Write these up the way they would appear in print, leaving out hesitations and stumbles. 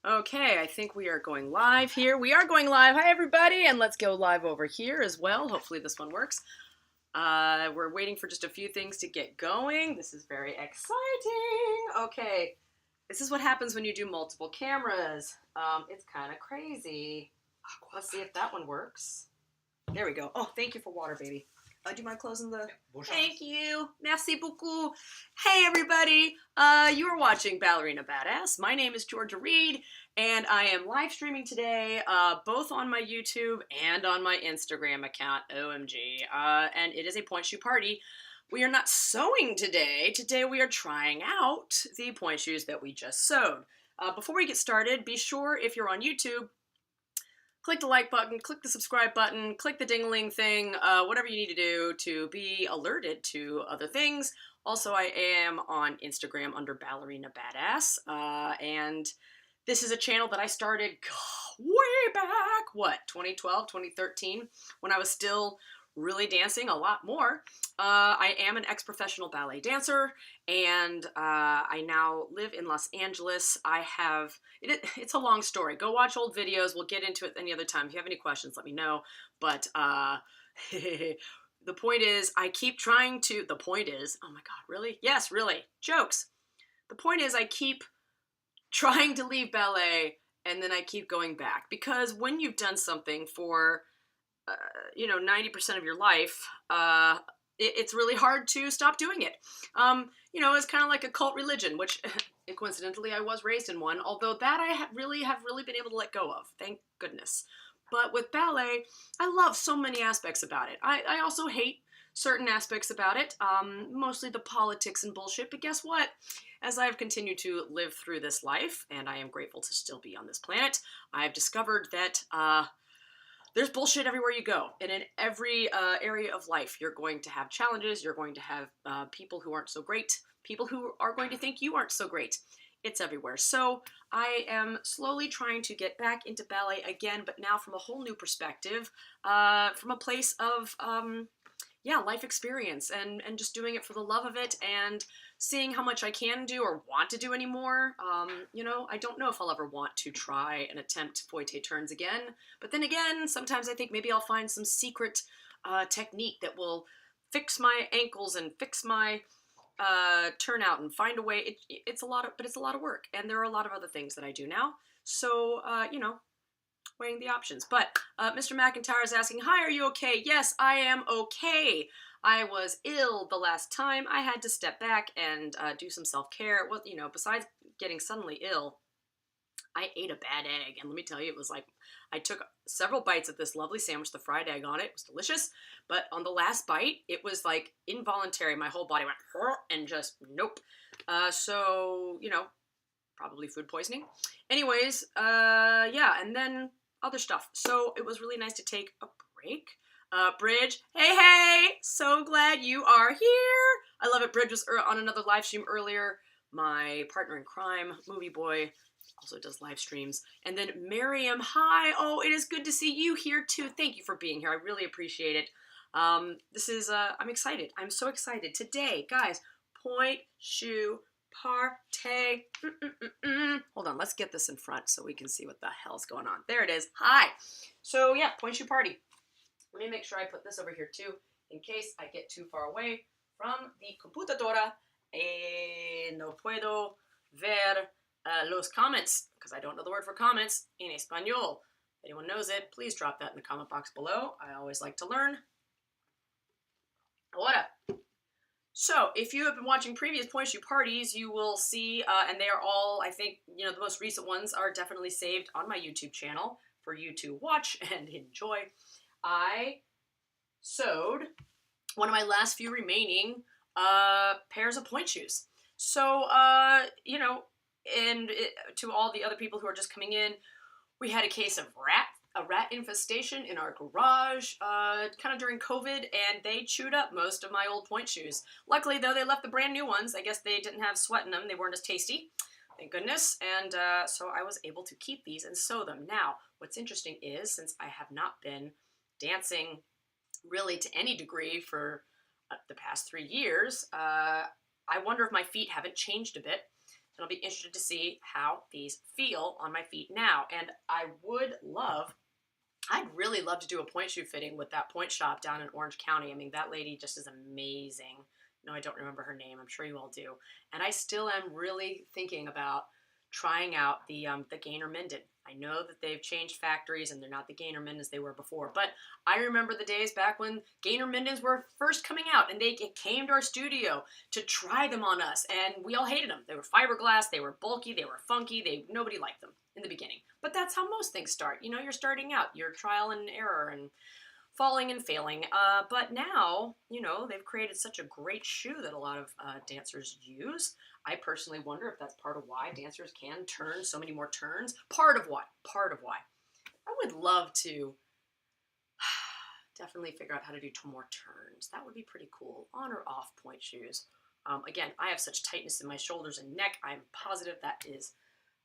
Okay, I think we are going live here. We are going live. Hi, everybody, and let's go live over here as well. Hopefully this one works. We're waiting for just a few things to get going. This is very exciting. Okay, this is what happens when you do multiple cameras. It's kind of crazy. Let's see if that one works. There we go. Oh, thank you for water, baby. Do you mind closing the... Thank you. Merci beaucoup. Hey, everybody. You are watching Ballerina Badass. My name is Georgia Reed, and I am live streaming today, both on my YouTube and on my Instagram account, OMG. And it is a point shoe party. We are not sewing today. Today we are trying out the point shoes that we just sewed. Before we get started, be sure, if you're on YouTube, click the like button, click the subscribe button, click the ding-a-ling thing, whatever you need to do to be alerted to other things. Also, I am on Instagram under Ballerina Badass, and this is a channel that I started way back, 2012, 2013, when I was still really dancing a lot more. I am an ex-professional ballet dancer, and I now live in Los Angeles. It's a long story. Go watch old videos. We'll get into it any other time. If you have any questions, let me know. But the point is, oh my God, really? Yes, really. Jokes. The point is, I keep trying to leave ballet, and then I keep going back. Because when you've done something for 90% of your life, it's really hard to stop doing it. It's kind of like a cult religion, which coincidentally I was raised in one, although that I have really been able to let go of, thank goodness. But with ballet, I love so many aspects about it. I also hate certain aspects about it, mostly the politics and bullshit, but guess what? As I've continued to live through this life, and I am grateful to still be on this planet, I've discovered that there's bullshit everywhere you go, and in every area of life, you're going to have challenges, you're going to have people who aren't so great, people who are going to think you aren't so great. It's everywhere. So I am slowly trying to get back into ballet again, but now from a whole new perspective, from a place of, life experience, and just doing it for the love of it, and seeing how much I can do or want to do anymore. I don't know if I'll ever want to try and attempt Pointe turns again. But then again, sometimes I think maybe I'll find some secret technique that will fix my ankles and fix my turnout and find a way. It's a lot of work. And there are a lot of other things that I do now. So, weighing the options. But Mr. McIntyre is asking, hi, are you okay? Yes, I am okay. I was ill the last time. I had to step back and do some self-care. Well, besides getting suddenly ill, I ate a bad egg. And let me tell you, it was like, I took several bites of this lovely sandwich, the fried egg on it. It was delicious. But on the last bite, it was like involuntary. My whole body went, and just, nope. Probably food poisoning. Anyways, and then other stuff. So it was really nice to take a break. Bridge, hey, so glad you are here. I love it. Bridge was on another live stream earlier. My partner in crime, Movie Boy, also does live streams. And then Miriam, hi. Oh, it is good to see you here too. Thank you for being here. I really appreciate it. I'm excited. I'm so excited. Today, guys, point shoe party. Hold on, let's get this in front so we can see what the hell's going on. There it is. Hi. So yeah, point shoe party. Let me make sure I put this over here too, in case I get too far away from the computadora. No puedo ver los comments, because I don't know the word for comments in Espanol. If anyone knows it, please drop that in the comment box below. I always like to learn. Ahora. So, if you have been watching previous point shoe parties, you will see, and they are all, I think, the most recent ones are definitely saved on my YouTube channel for you to watch and enjoy. I sewed one of my last few remaining pairs of point shoes. So, to all the other people who are just coming in, we had a case of a rat infestation in our garage, kind of during COVID, and they chewed up most of my old point shoes. Luckily, though, they left the brand new ones. I guess they didn't have sweat in them. They weren't as tasty. Thank goodness. And so I was able to keep these and sew them. Now, what's interesting is, since I have not been dancing really to any degree for the past 3 years, I wonder if my feet haven't changed a bit. and I'll be interested to see how these feel on my feet now. And I'd really love to do a pointe shoe fitting with that Pointe shop down in Orange County. I mean, that lady just is amazing. No, I don't remember her name. I'm sure you all do. And I still am really thinking about trying out the Gainer Minden. I know that they've changed factories and they're not the Gainer Mindens they were before, but I remember the days back when Gainer Mindens were first coming out, and they came to our studio to try them on us, and we all hated them. They were fiberglass, they were bulky, they were funky, nobody liked them in the beginning. But that's how most things start. You know, you're starting out, you're trial and error and falling and failing. But now, you know, they've created such a great shoe that a lot of dancers use. I personally wonder if that's part of why dancers can turn so many more turns. Part of why. I would love to definitely figure out how to do more turns. That would be pretty cool. On or off pointe shoes. Again, I have such tightness in my shoulders and neck. I'm positive that is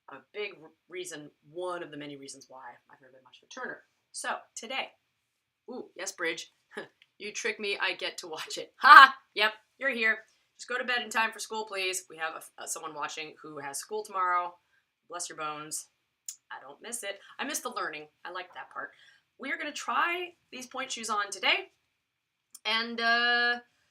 a big reason, one of the many reasons why I've never been much of a turner. So, today, ooh, yes, Bridge, you trick me, I get to watch it. Ha! Yep, you're here. Just go to bed in time for school, please. We have someone watching who has school tomorrow. Bless your bones. I don't miss it. I miss the learning. I like that part. We are going to try these pointe shoes on today and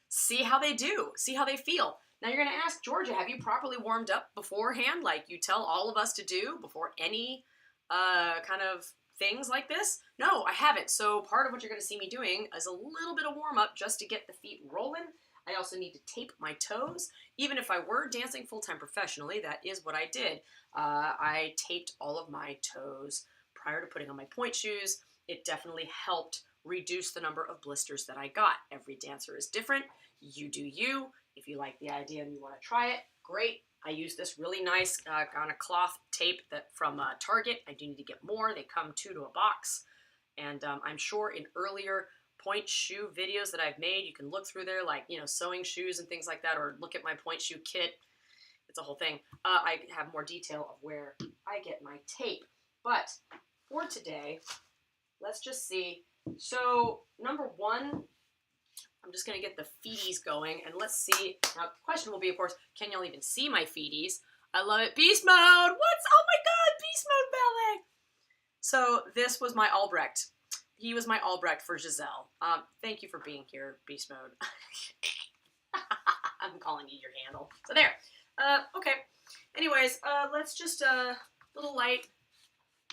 see how they do, see how they feel. Now you're going to ask, Georgia, have you properly warmed up beforehand, like you tell all of us to do before any kind of things like this? No, I haven't. So part of what you're going to see me doing is a little bit of warm up just to get the feet rolling. I also need to tape my toes. Even if I were dancing full-time professionally, that is what I did. I taped all of my toes prior to putting on my pointe shoes. It definitely helped reduce the number of blisters that I got. Every dancer is different. You do you. If you like the idea and you want to try it, great. I use this really nice kind of cloth tape from Target. I do need to get more. They come 2 to a box. And I'm sure in earlier pointe shoe videos that I've made, you can look through there, like, you know, sewing shoes and things like that, or look at my pointe shoe kit. It's a whole thing. I have more detail of where I get my tape. But for today, let's just see. So, number one, I'm just going to get the feeties going, and let's see. Now, the question will be, of course, can y'all even see my feeties? I love it. Beast mode! Oh my god, beast mode ballet! So, this was my Albrecht. He was my Albrecht for Giselle. Thank you for being here, beast mode. I'm calling you your handle. So there. Okay. Anyways, let's just, little light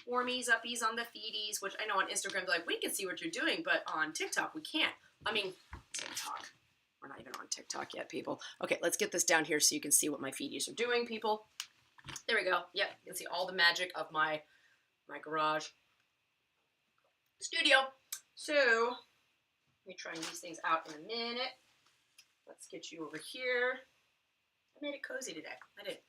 warmies, uppies on the feeties, which I know on Instagram, they're like, we can see what you're doing, but on TikTok, we can't. I mean, TikTok. We're not even on TikTok yet, people. Okay, let's get this down here so you can see what my feeties are doing, people. There we go. Yep, you can see all the magic of my garage studio. So, let me try these things out in a minute. Let's get you over here. I made it cozy today. I did.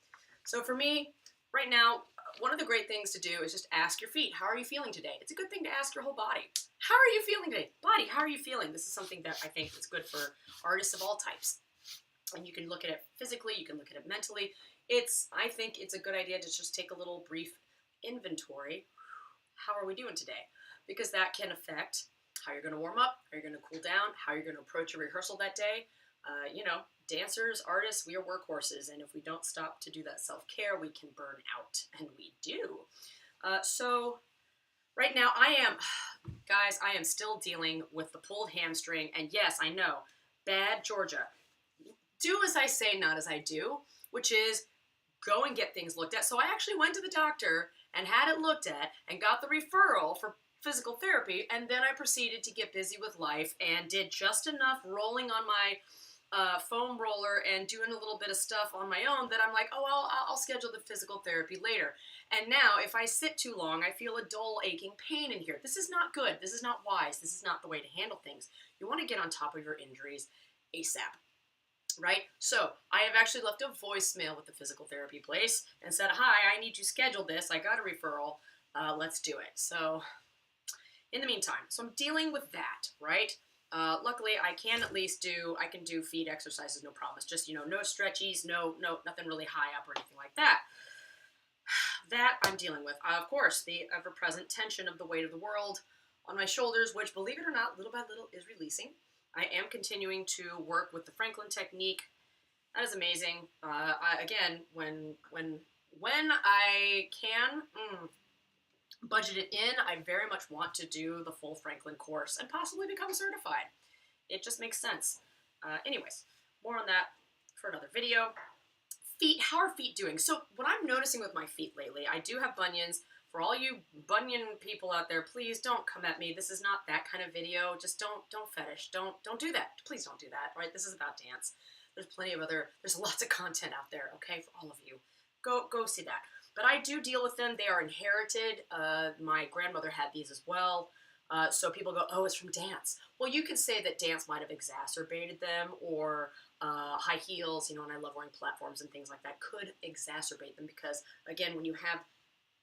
So for me, right now, one of the great things to do is just ask your feet, how are you feeling today? It's a good thing to ask your whole body. How are you feeling today? Body, how are you feeling? This is something that I think is good for artists of all types. And you can look at it physically, you can look at it mentally. I think it's a good idea to just take a little brief inventory. How are we doing today? Because that can affect how you're going to warm up, how you're going to cool down, how you're going to approach your rehearsal that day. You know, dancers, artists, we are workhorses, and if we don't stop to do that self-care, we can burn out, and we do. So right now guys, I am still dealing with the pulled hamstring, and yes, I know, bad Georgia. Do as I say, not as I do, which is go and get things looked at. So I actually went to the doctor and had it looked at and got the referral for physical therapy, and then I proceeded to get busy with life and did just enough rolling on my foam roller and doing a little bit of stuff on my own that I'm like, oh, I'll schedule the physical therapy later. And now if I sit too long, I feel a dull aching pain in here. This is not good. This is not wise. This is not the way to handle things. You want to get on top of your injuries ASAP. Right? So I have actually left a voicemail with the physical therapy place and said, hi, I need to schedule this. I got a referral. Let's do it. So in the meantime, so I'm dealing with that, right? Luckily, I can do feet exercises, no problem. It's just, no stretchies, no, nothing really high up or anything like that. That I'm dealing with. Of course, the ever-present tension of the weight of the world on my shoulders, which, believe it or not, little by little is releasing. I am continuing to work with the Franklin technique, That is amazing. Again, when I can budget it in, I very much want to do the full Franklin course and possibly become certified. It just makes sense. Anyways, more on that for another video. Feet, how are feet doing? So what I'm noticing with my feet lately, I do have bunions. For all you bunion people out there, please don't come at me. This is not that kind of video. Just don't fetish. Don't do that. Please don't do that. All right, this is about dance. There's lots of content out there, okay, for all of you. Go see that. But I do deal with them. They are inherited. My grandmother had these as well. So people go, oh, it's from dance. Well, you could say that dance might have exacerbated them, or high heels, and I love wearing platforms and things like that, could exacerbate them because, again, when you have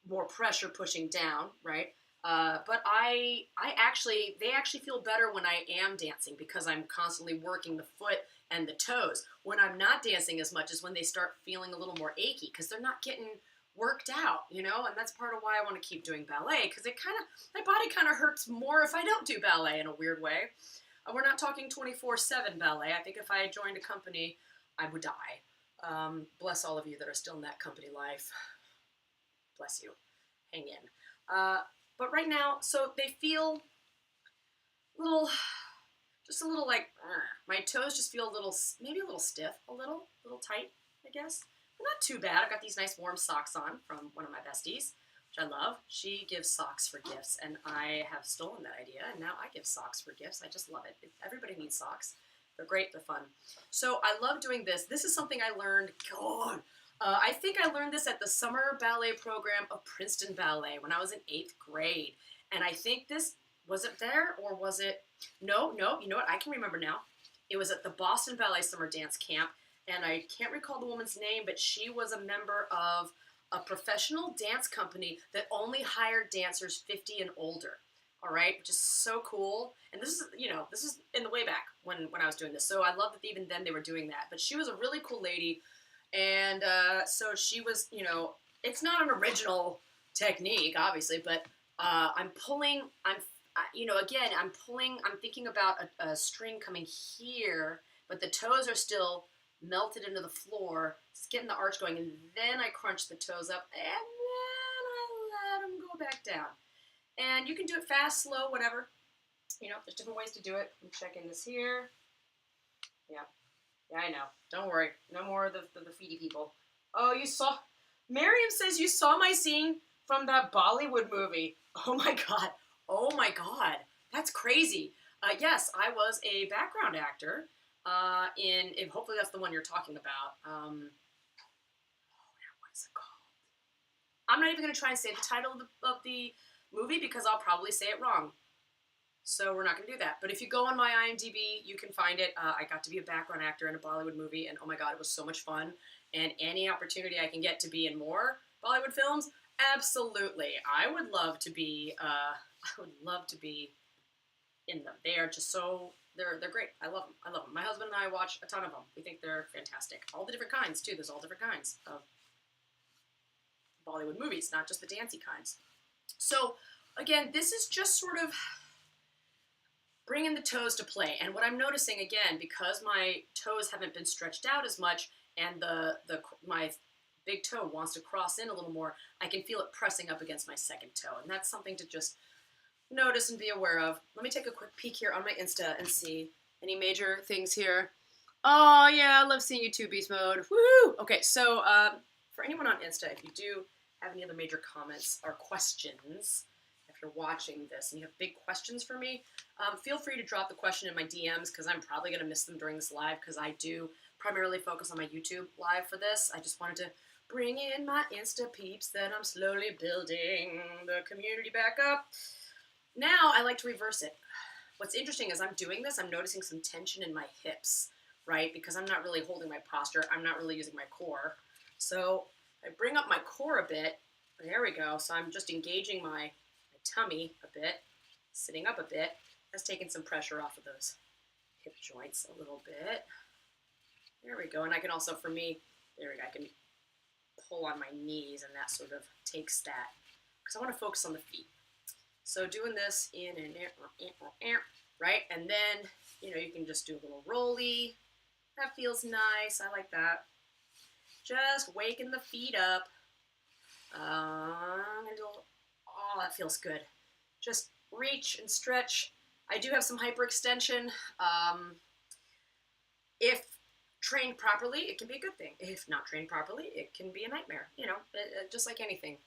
more pressure pushing down, right? But they actually feel better when I am dancing because I'm constantly working the foot and the toes. When I'm not dancing as much is when they start feeling a little more achy because they're not getting worked out, and that's part of why I want to keep doing ballet because my body kind of hurts more if I don't do ballet in a weird way. We're not talking 24/7 ballet. I think if I joined a company, I would die. Bless all of you that are still in that company life. Bless you. Hang in. But right now, so they feel just a little like, my toes just feel maybe a little stiff, a little tight, I guess. But not too bad. I've got these nice warm socks on from one of my besties, which I love. She gives socks for gifts, and I have stolen that idea, and now I give socks for gifts. I just love it. Everybody needs socks. They're great. They're fun. So I love doing this. This is something I learned, God, I think I learned this at the summer ballet program of Princeton Ballet when I was in 8th grade. And I think was it there or was it, no, you know what, I can remember now. It was at the Boston Ballet Summer Dance Camp, and I can't recall the woman's name, but she was a member of a professional dance company that only hired dancers 50 and older. All right, which is so cool. And this is in the way back when I was doing this. So I love that even then they were doing that. But she was a really cool lady. And so she was, it's not an original technique, obviously, but I'm thinking about a string coming here, but the toes are still melted into the floor, just getting the arch going, and then I crunch the toes up, and then I let them go back down. And you can do it fast, slow, whatever. There's different ways to do it. I'm checking this here. Yeah, I know. Don't worry. No more of the feety people. Oh, Miriam says you saw my scene from that Bollywood movie. Oh my God. Oh my God. That's crazy. Yes, I was a background actor hopefully that's the one you're talking about. What is it called? I'm not even going to try and say the title of the movie because I'll probably say it wrong. So we're not going to do that. But if you go on my IMDb, you can find it. I got to be a background actor in a Bollywood movie, and oh my God, it was so much fun. And any opportunity I can get to be in more Bollywood films, absolutely. I would love to be in them. They are just they're great. I love them. My husband and I watch a ton of them. We think they're fantastic. All the different kinds, too. There's all different kinds of Bollywood movies, not just the dancey kinds. So, again, this is just sort of bringing the toes to play. And what I'm noticing, again, because my toes haven't been stretched out as much and my big toe wants to cross in a little more, I can feel it pressing up against my second toe. And that's something to just notice and be aware of. Let me take a quick peek here on my Insta and see any major things here. Oh, yeah, I love seeing you too, Beast Mode. Woo! Okay, so for anyone on Insta, if you do have any other major comments or questions, if you're watching this and you have big questions for me, feel free to drop the question in my DMs because I'm probably going to miss them during this live because I do primarily focus on my YouTube live for this. I just wanted to bring in my Insta peeps that I'm slowly building the community back up. Now I like to reverse it. What's interesting is I'm doing this, I'm noticing some tension in my hips, right? Because I'm not really holding my posture. I'm not really using my core. So I bring up my core a bit. There we go. So I'm just engaging my tummy a bit, sitting up a bit. That's taking some pressure off of those hip joints a little bit. There we go. And I can also, for me, there we go, I can pull on my knees and that sort of takes that. Because I want to focus on the feet. So doing this in and right? And then, you can just do a little rolly, That feels nice. I like that. Just waking the feet up. Oh, that feels good. Just reach and stretch. I do have some hyperextension. If trained properly, it can be a good thing. If not trained properly, it can be a nightmare. You know, just like anything,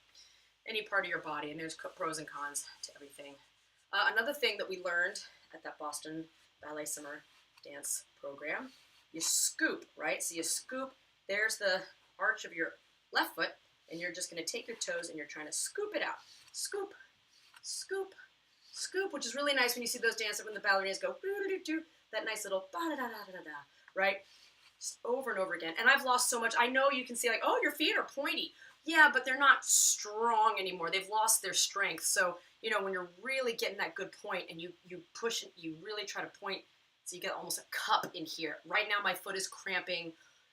any part of your body, and there's pros and cons to everything. Another thing that we learned at that Boston Ballet Summer Dance program, you scoop, right? So you scoop, there's the arch of your left foot, and you're just going to take your toes and you're trying to scoop it out. Scoop, scoop, scoop, which is really nice when you see those dancers when the ballerinas go, that nice little ba-da-da-da-da-da, right? Just over and over again. And I've lost so much. I know you can see like, oh, your feet are pointy. Yeah, but they're not strong anymore. They've lost their strength. So, you know, when you're really getting that good point and you push it, you really try to point so you get almost a cup in here. Right now my foot is cramping.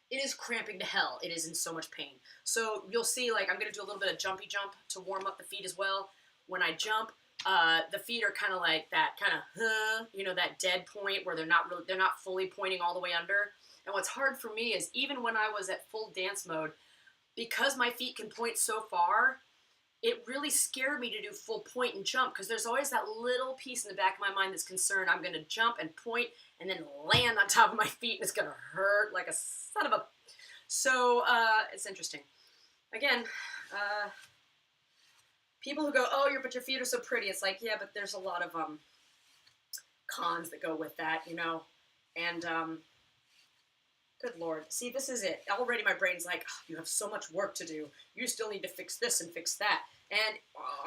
It is cramping to hell. It is in so much pain. So you'll see, like, I'm going to do a little bit of jumpy jump to warm up the feet as well. When I jump, the feet are kind of like that kind of, you know, that dead point where they're not fully pointing all the way under. And what's hard for me is even when I was at full dance mode, because my feet can point so far, it really scared me to do full point and jump because there's always that little piece in the back of my mind that's concerned I'm going to jump and point and then land on top of my feet and it's going to hurt like a son of a... So it's interesting. Again, people who go, oh, but your feet are so pretty. It's like, yeah, but there's a lot of cons that go with that, you know. And good Lord. See, this is it. Already my brain's like, oh, you have so much work to do. You still need to fix this and fix that. And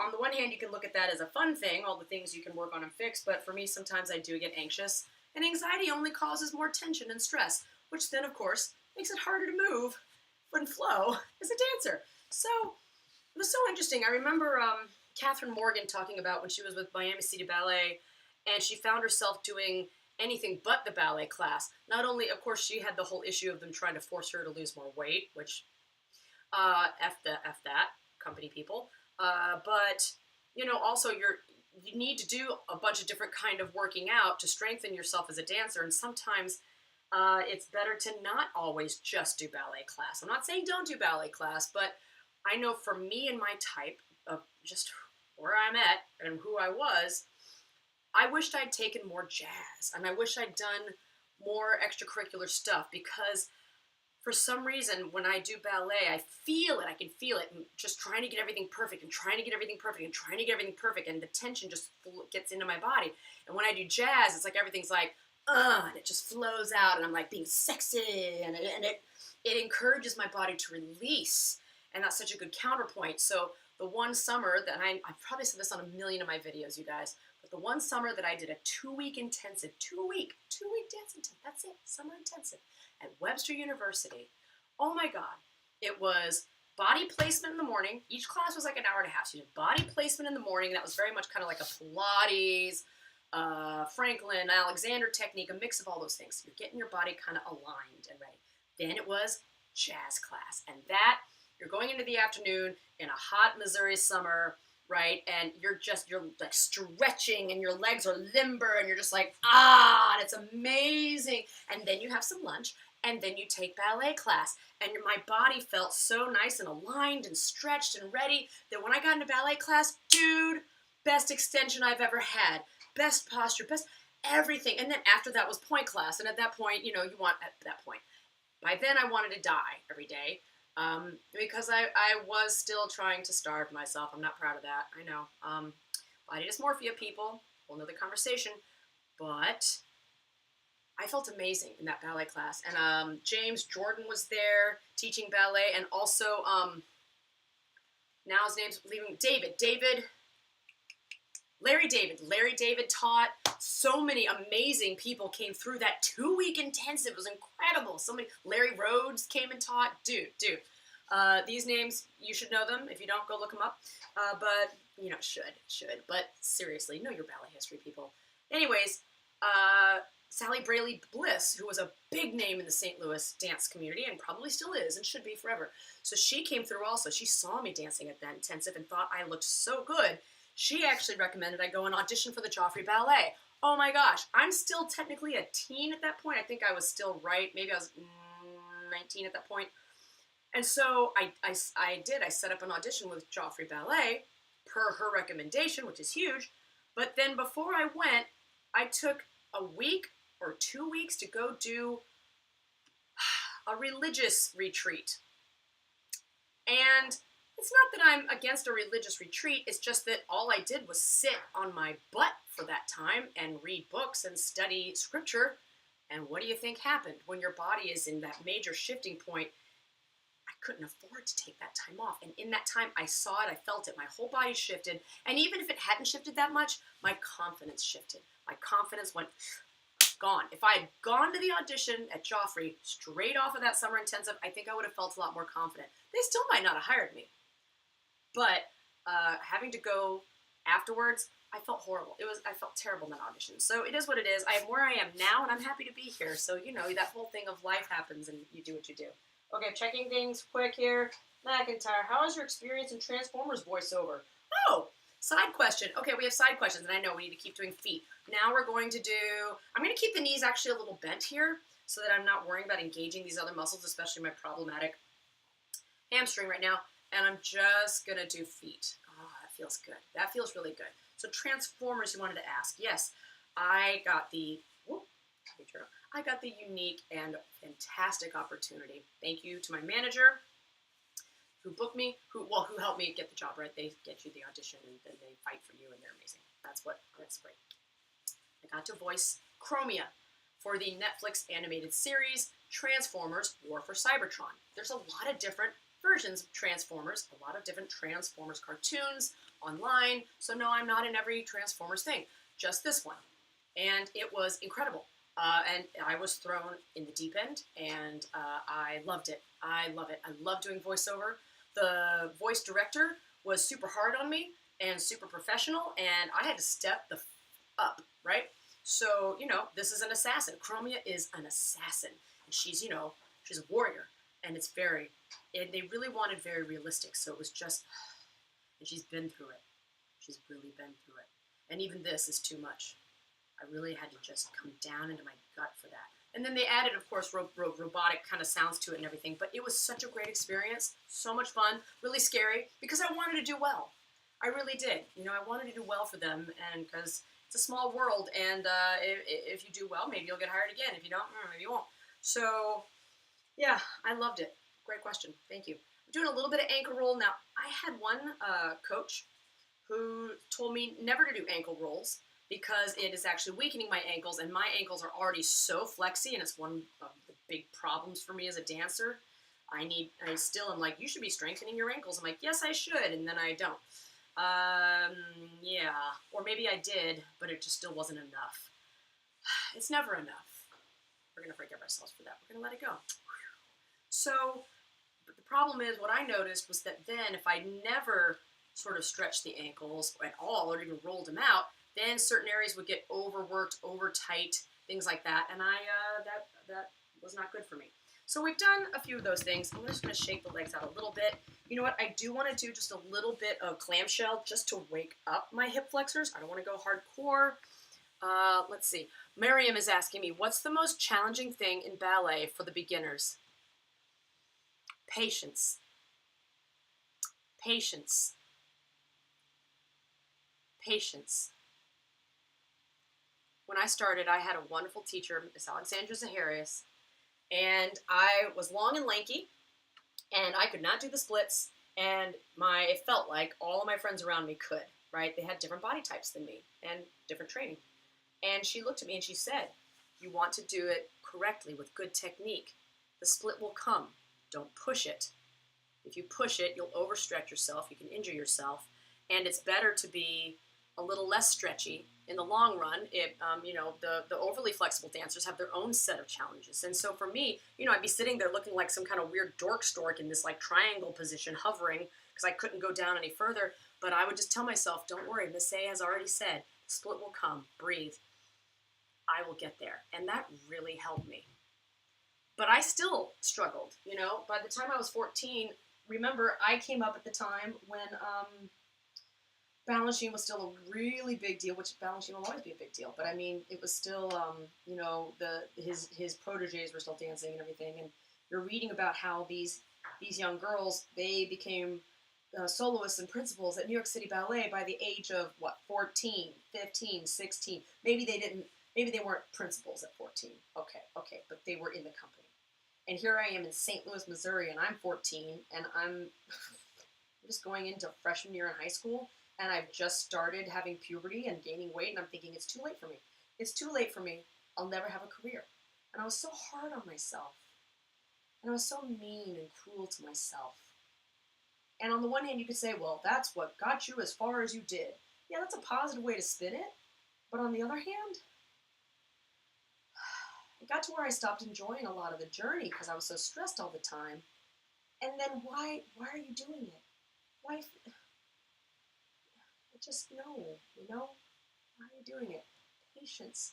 on the one hand, you can look at that as a fun thing, all the things you can work on and fix. But for me, sometimes I do get anxious. And anxiety only causes more tension and stress, which then, of course, makes it harder to move and flow as a dancer. So it was so interesting. I remember Catherine Morgan talking about when she was with Miami City Ballet, and she found herself doing anything but the ballet class. Not only, of course, she had the whole issue of them trying to force her to lose more weight, which, F that, company people. But, you know, also you need to do a bunch of different kind of working out to strengthen yourself as a dancer, and sometimes it's better to not always just do ballet class. I'm not saying don't do ballet class, but I know for me and my type of just where I'm at and who I was, I wished I'd taken more jazz, and I wish I'd done more extracurricular stuff because for some reason, when I do ballet, I feel it. I can feel it. Just trying to get everything perfect and trying to get everything perfect and trying to get everything perfect, and the tension just gets into my body. And when I do jazz, it's like everything's like, and it just flows out, and I'm like being sexy, and it encourages my body to release, and that's such a good counterpoint. So the one summer that I probably said this on a million of my videos, you guys, but the one summer that I did a 2-week intensive, two-week dance intensive, that's it, summer intensive, at Webster University. Oh my God. It was body placement in the morning. Each class was like an hour and a half. So you did body placement in the morning. That was very much kind of like a Pilates, Franklin, Alexander technique, a mix of all those things. You're getting your body kind of aligned and ready. Then it was jazz class. And that, you're going into the afternoon in a hot Missouri summer, right? And you're like stretching and your legs are limber and you're just like, and it's amazing. And then you have some lunch and then you take ballet class. And my body felt so nice and aligned and stretched and ready that when I got into ballet class, dude, best extension I've ever had. Best posture, best everything. And then after that was point class. And at that point, you know, at that point. By then I wanted to die every day. Because I was still trying to starve myself. I'm not proud of that. I know. Body dysmorphia, people. Whole nother conversation. But I felt amazing in that ballet class. And James Jordan was there teaching ballet. And also, now his name's leaving, Larry David taught. So many amazing people came through that 2-week intensive. It was incredible. So many. Larry Rhodes came and taught. Dude. These names, you should know them. If you don't, go look them up. But, you know, should. But seriously, know your ballet history, people. Anyways, Sally Braley Bliss, who was a big name in the St. Louis dance community and probably still is and should be forever. So she came through also. She saw me dancing at that intensive and thought I looked so good. She actually recommended I go and audition for the Joffrey Ballet. Oh my gosh, I'm still technically a teen at that point. I think I was still right. Maybe I was 19 at that point. And so I set up an audition with Joffrey Ballet per her recommendation, which is huge. But then before I went, I took a week or 2 weeks to go do a religious retreat. And it's not that I'm against a religious retreat, it's just that all I did was sit on my butt for that time and read books and study scripture. And what do you think happened when your body is in that major shifting point? I couldn't afford to take that time off. And in that time, I saw it, I felt it, my whole body shifted. And even if it hadn't shifted that much, my confidence shifted. My confidence went gone. If I had gone to the audition at Joffrey straight off of that summer intensive, I think I would have felt a lot more confident. They still might not have hired me. But having to go afterwards, I felt horrible. I felt terrible in that audition. So it is what it is. I am where I am now, and I'm happy to be here. So, you know, that whole thing of life happens, and you do what you do. Okay, checking things quick here. McIntyre, how is your experience in Transformers voiceover? Oh, side question. Okay, we have side questions, and I know we need to keep doing feet. Now we're going to I'm going to keep the knees actually a little bent here so that I'm not worrying about engaging these other muscles, especially my problematic hamstring right now. And I'm just going to do feet. Oh, that feels good. That feels really good. So Transformers, you wanted to ask. Yes, I got the unique and fantastic opportunity. Thank you to my manager who booked me, who helped me get the job, right? They get you the audition and then they fight for you and they're amazing. That's great. I got to voice Chromia for the Netflix animated series Transformers War for Cybertron. There's a lot of different versions of Transformers, a lot of different Transformers cartoons online. So no, I'm not in every Transformers thing, just this one. And it was incredible. And I was thrown in the deep end, and I loved it. I love it. I love doing voiceover. The voice director was super hard on me and super professional, and I had to step up, right? So, you know, this is an assassin. Chromia is an assassin, and she's a warrior, and they really wanted very realistic, so it was just, and she's been through it. She's really been through it. And even this is too much. I really had to just come down into my gut for that. And then they added, of course, robotic kind of sounds to it and everything. But it was such a great experience, so much fun, really scary, because I wanted to do well. I really did. You know, I wanted to do well for them, and because it's a small world, and if you do well, maybe you'll get hired again. If you don't, maybe you won't. So, yeah, I loved it. Great question. Thank you. I'm doing a little bit of ankle roll. Now, I had one coach who told me never to do ankle rolls, because it is actually weakening my ankles, and my ankles are already so flexy, and it's one of the big problems for me as a dancer. I still am like, you should be strengthening your ankles. I'm like, yes, I should, and then I don't. Yeah, or maybe I did, but it just still wasn't enough. It's never enough. We're going to forgive ourselves for that. We're going to let it go. So, but the problem is, what I noticed was that then if I never sort of stretched the ankles at all, or even rolled them out, then certain areas would get overworked, over tight, things like that, and that was not good for me. So we've done a few of those things. I'm just going to shake the legs out a little bit. You know what? I do want to do just a little bit of clamshell just to wake up my hip flexors. I don't want to go hardcore. Let's see. Miriam is asking me, what's the most challenging thing in ballet for the beginners? Patience. Patience. Patience. When I started, I had a wonderful teacher, Miss Alexandra Zaharias, and I was long and lanky, and I could not do the splits, and it felt like all of my friends around me could, right? They had different body types than me and different training. And she looked at me and she said, you want to do it correctly with good technique. The split will come. Don't push it. If you push it, you'll overstretch yourself. You can injure yourself. And it's better to be a little less stretchy in the long run. The overly flexible dancers have their own set of challenges. And so for me, I'd be sitting there looking like some kind of weird dork stork in this like triangle position, hovering, because I couldn't go down any further. But I would just tell myself, don't worry, Miss A has already said, split will come, breathe. I will get there. And that really helped me. But I still struggled, By the time I was 14, remember, I came up at the time when balancing was still a really big deal, which balancing will always be a big deal. But I mean, it was still, you know, his proteges were still dancing and everything. And you're reading about how these young girls, they became soloists and principals at New York City Ballet by the age of what, 14, 15, 16. Maybe they weren't principals at 14. Okay, but they were in the company. And here I am in St. Louis, Missouri, and I'm 14, and I'm just going into freshman year in high school, and I've just started having puberty and gaining weight, and I'm thinking, it's too late for me. It's too late for me. I'll never have a career. And I was so hard on myself. And I was so mean and cruel to myself. And on the one hand, you could say, well, that's what got you as far as you did. Yeah, that's a positive way to spin it. But on the other hand, it got to where I stopped enjoying a lot of the journey because I was so stressed all the time. And then why are you doing it? Why? Just no, you know? Why are you doing it? Patience.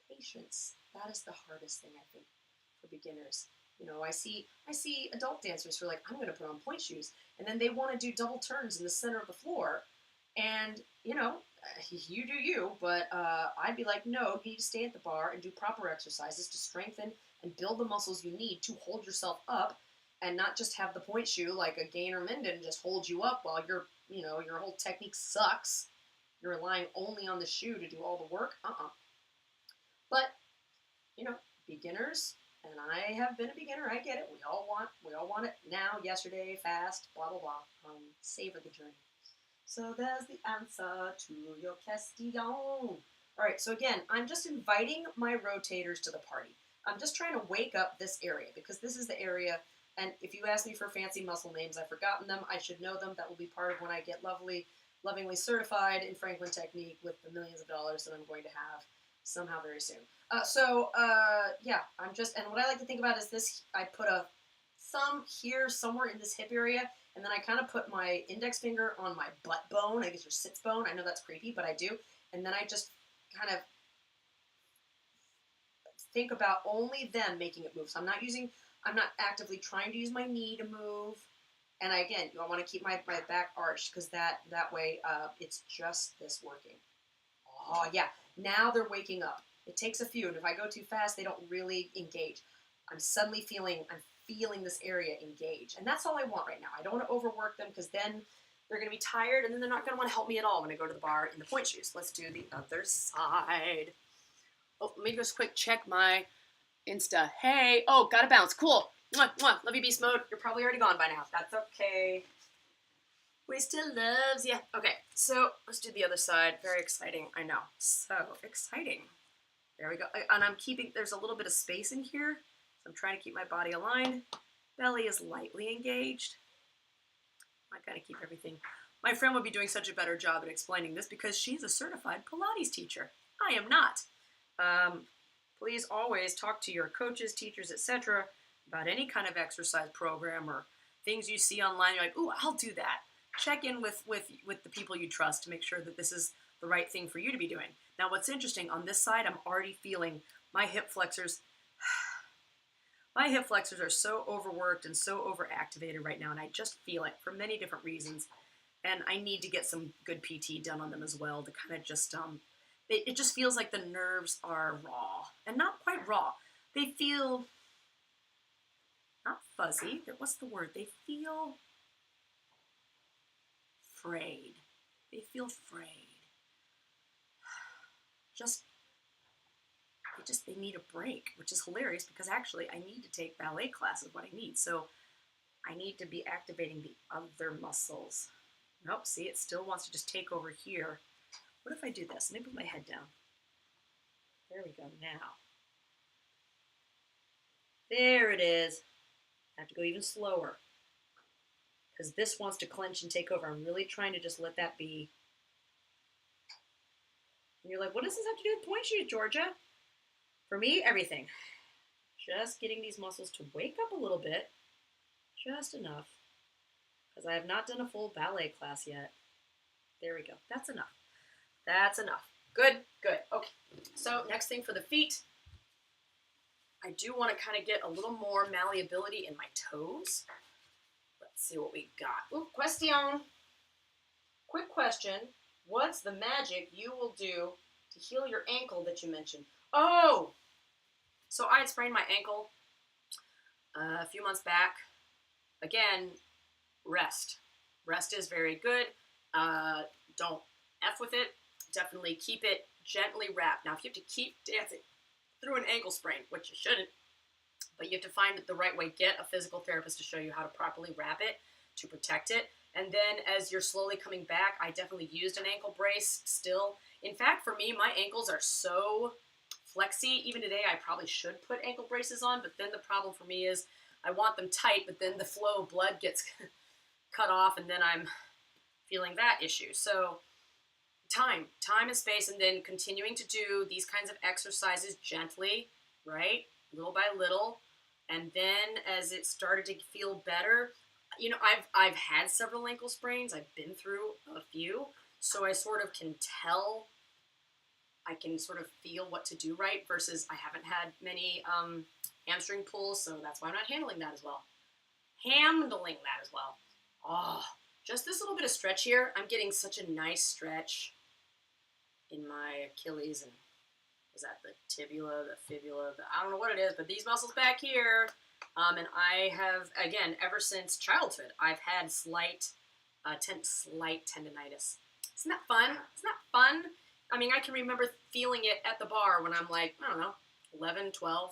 Patience. That is the hardest thing, I think, for beginners. You know, I see adult dancers who are like, I'm going to put on pointe shoes. And then they want to do double turns in the center of the floor. And, you know, you do you, but I'd be like, no, you need to stay at the bar and do proper exercises to strengthen and build the muscles you need to hold yourself up and not just have the pointe shoe like a Gainer Minden just hold you up while your whole technique sucks. You're relying only on the shoe to do all the work. But, you know, beginners, and I have been a beginner, I get it. We all want it now, yesterday, fast, blah, blah, blah. Savor the journey. So there's the answer to your question. All right, so again, I'm just inviting my rotators to the party. I'm just trying to wake up this area because this is the area, and if you ask me for fancy muscle names, I've forgotten them. I should know them. That will be part of when I get lovingly certified in Franklin technique with the millions of dollars that I'm going to have somehow very soon. Yeah, I'm just, and what I like to think about is this, I put a thumb here somewhere in this hip area, and then I kind of put my index finger on my butt bone, I guess your sits bone. I know that's creepy, but I do. And then I just kind of think about only them making it move. So I'm not actively trying to use my knee to move. And I want to keep my back arched because that way it's just this working. Oh, yeah. Now they're waking up. It takes a few, and if I go too fast, they don't really engage. I'm feeling this area engage. And that's all I want right now. I don't want to overwork them because then they're going to be tired, and then they're not going to want to help me at all when I go to the bar in the pointe shoes. Let's do the other side. Oh, let me just quick check my Insta. Hey. Oh, gotta bounce. Cool. Mwah, mwah. Love you, beast mode. You're probably already gone by now. That's okay. We still loves ya. Okay, so let's do the other side. Very exciting. I know. So exciting. There we go. And there's a little bit of space in here. So I'm trying to keep my body aligned. Belly is lightly engaged. I gotta keep everything. My friend would be doing such a better job at explaining this because she's a certified Pilates teacher. I am not. Please always talk to your coaches, teachers, etc. about any kind of exercise program or things you see online. You're like, ooh, I'll do that. Check in with the people you trust to make sure that this is the right thing for you to be doing. Now, what's interesting, on this side, I'm already feeling my hip flexors. My hip flexors are so overworked and so overactivated right now, and I just feel it for many different reasons. And I need to get some good PT done on them as well to kind of just, it just feels like the nerves are raw. And not quite raw. They feel, not fuzzy, what's the word? They feel frayed. They feel frayed. They need a break, which is hilarious because actually I need to take ballet class is what I need. So I need to be activating the other muscles. Nope, see, it still wants to just take over here. What if I do this? Let me put my head down. There we go, now. There it is. I have to go even slower because this wants to clench and take over. I'm really trying to just let that be. And you're like, what does this have to do with pointe shoes, Georgia? For me, everything. Just getting these muscles to wake up a little bit, just enough, because I have not done a full ballet class yet. There we go. That's enough. That's enough. Good, good. Okay. So next thing for the feet, I do want to kind of get a little more malleability in my toes. Let's see what we got. Ooh, question. Quick question. what's the magic you will do to heal your ankle that you mentioned? Oh, so I had sprained my ankle a few months back. Again, rest. Rest is very good. Don't F with it. Definitely keep it gently wrapped. Now, if you have to keep dancing through an ankle sprain, which you shouldn't, but you have to find the right way. Get a physical therapist to show you how to properly wrap it to protect it. And then as you're slowly coming back, I definitely used an ankle brace still. In fact, for me, my ankles are so flexy. Even today, I probably should put ankle braces on, but then the problem for me is I want them tight, but then the flow of blood gets cut off, and then I'm feeling that issue. So time and space, and then continuing to do these kinds of exercises gently, right? Little by little. And then as it started to feel better, you know, I've had several ankle sprains. I've been through a few. So I sort of can tell, I can sort of feel what to do right versus I haven't had many hamstring pulls. So that's why I'm not handling that as well. Oh, just this little bit of stretch here. I'm getting such a nice stretch in my Achilles and is that the tibula, the fibula, I don't know what it is, but these muscles back here. And I have, again, ever since childhood, I've had slight tendinitis. Isn't that fun? Isn't that fun? I mean, I can remember feeling it at the bar when I'm like, I don't know, 11, 12,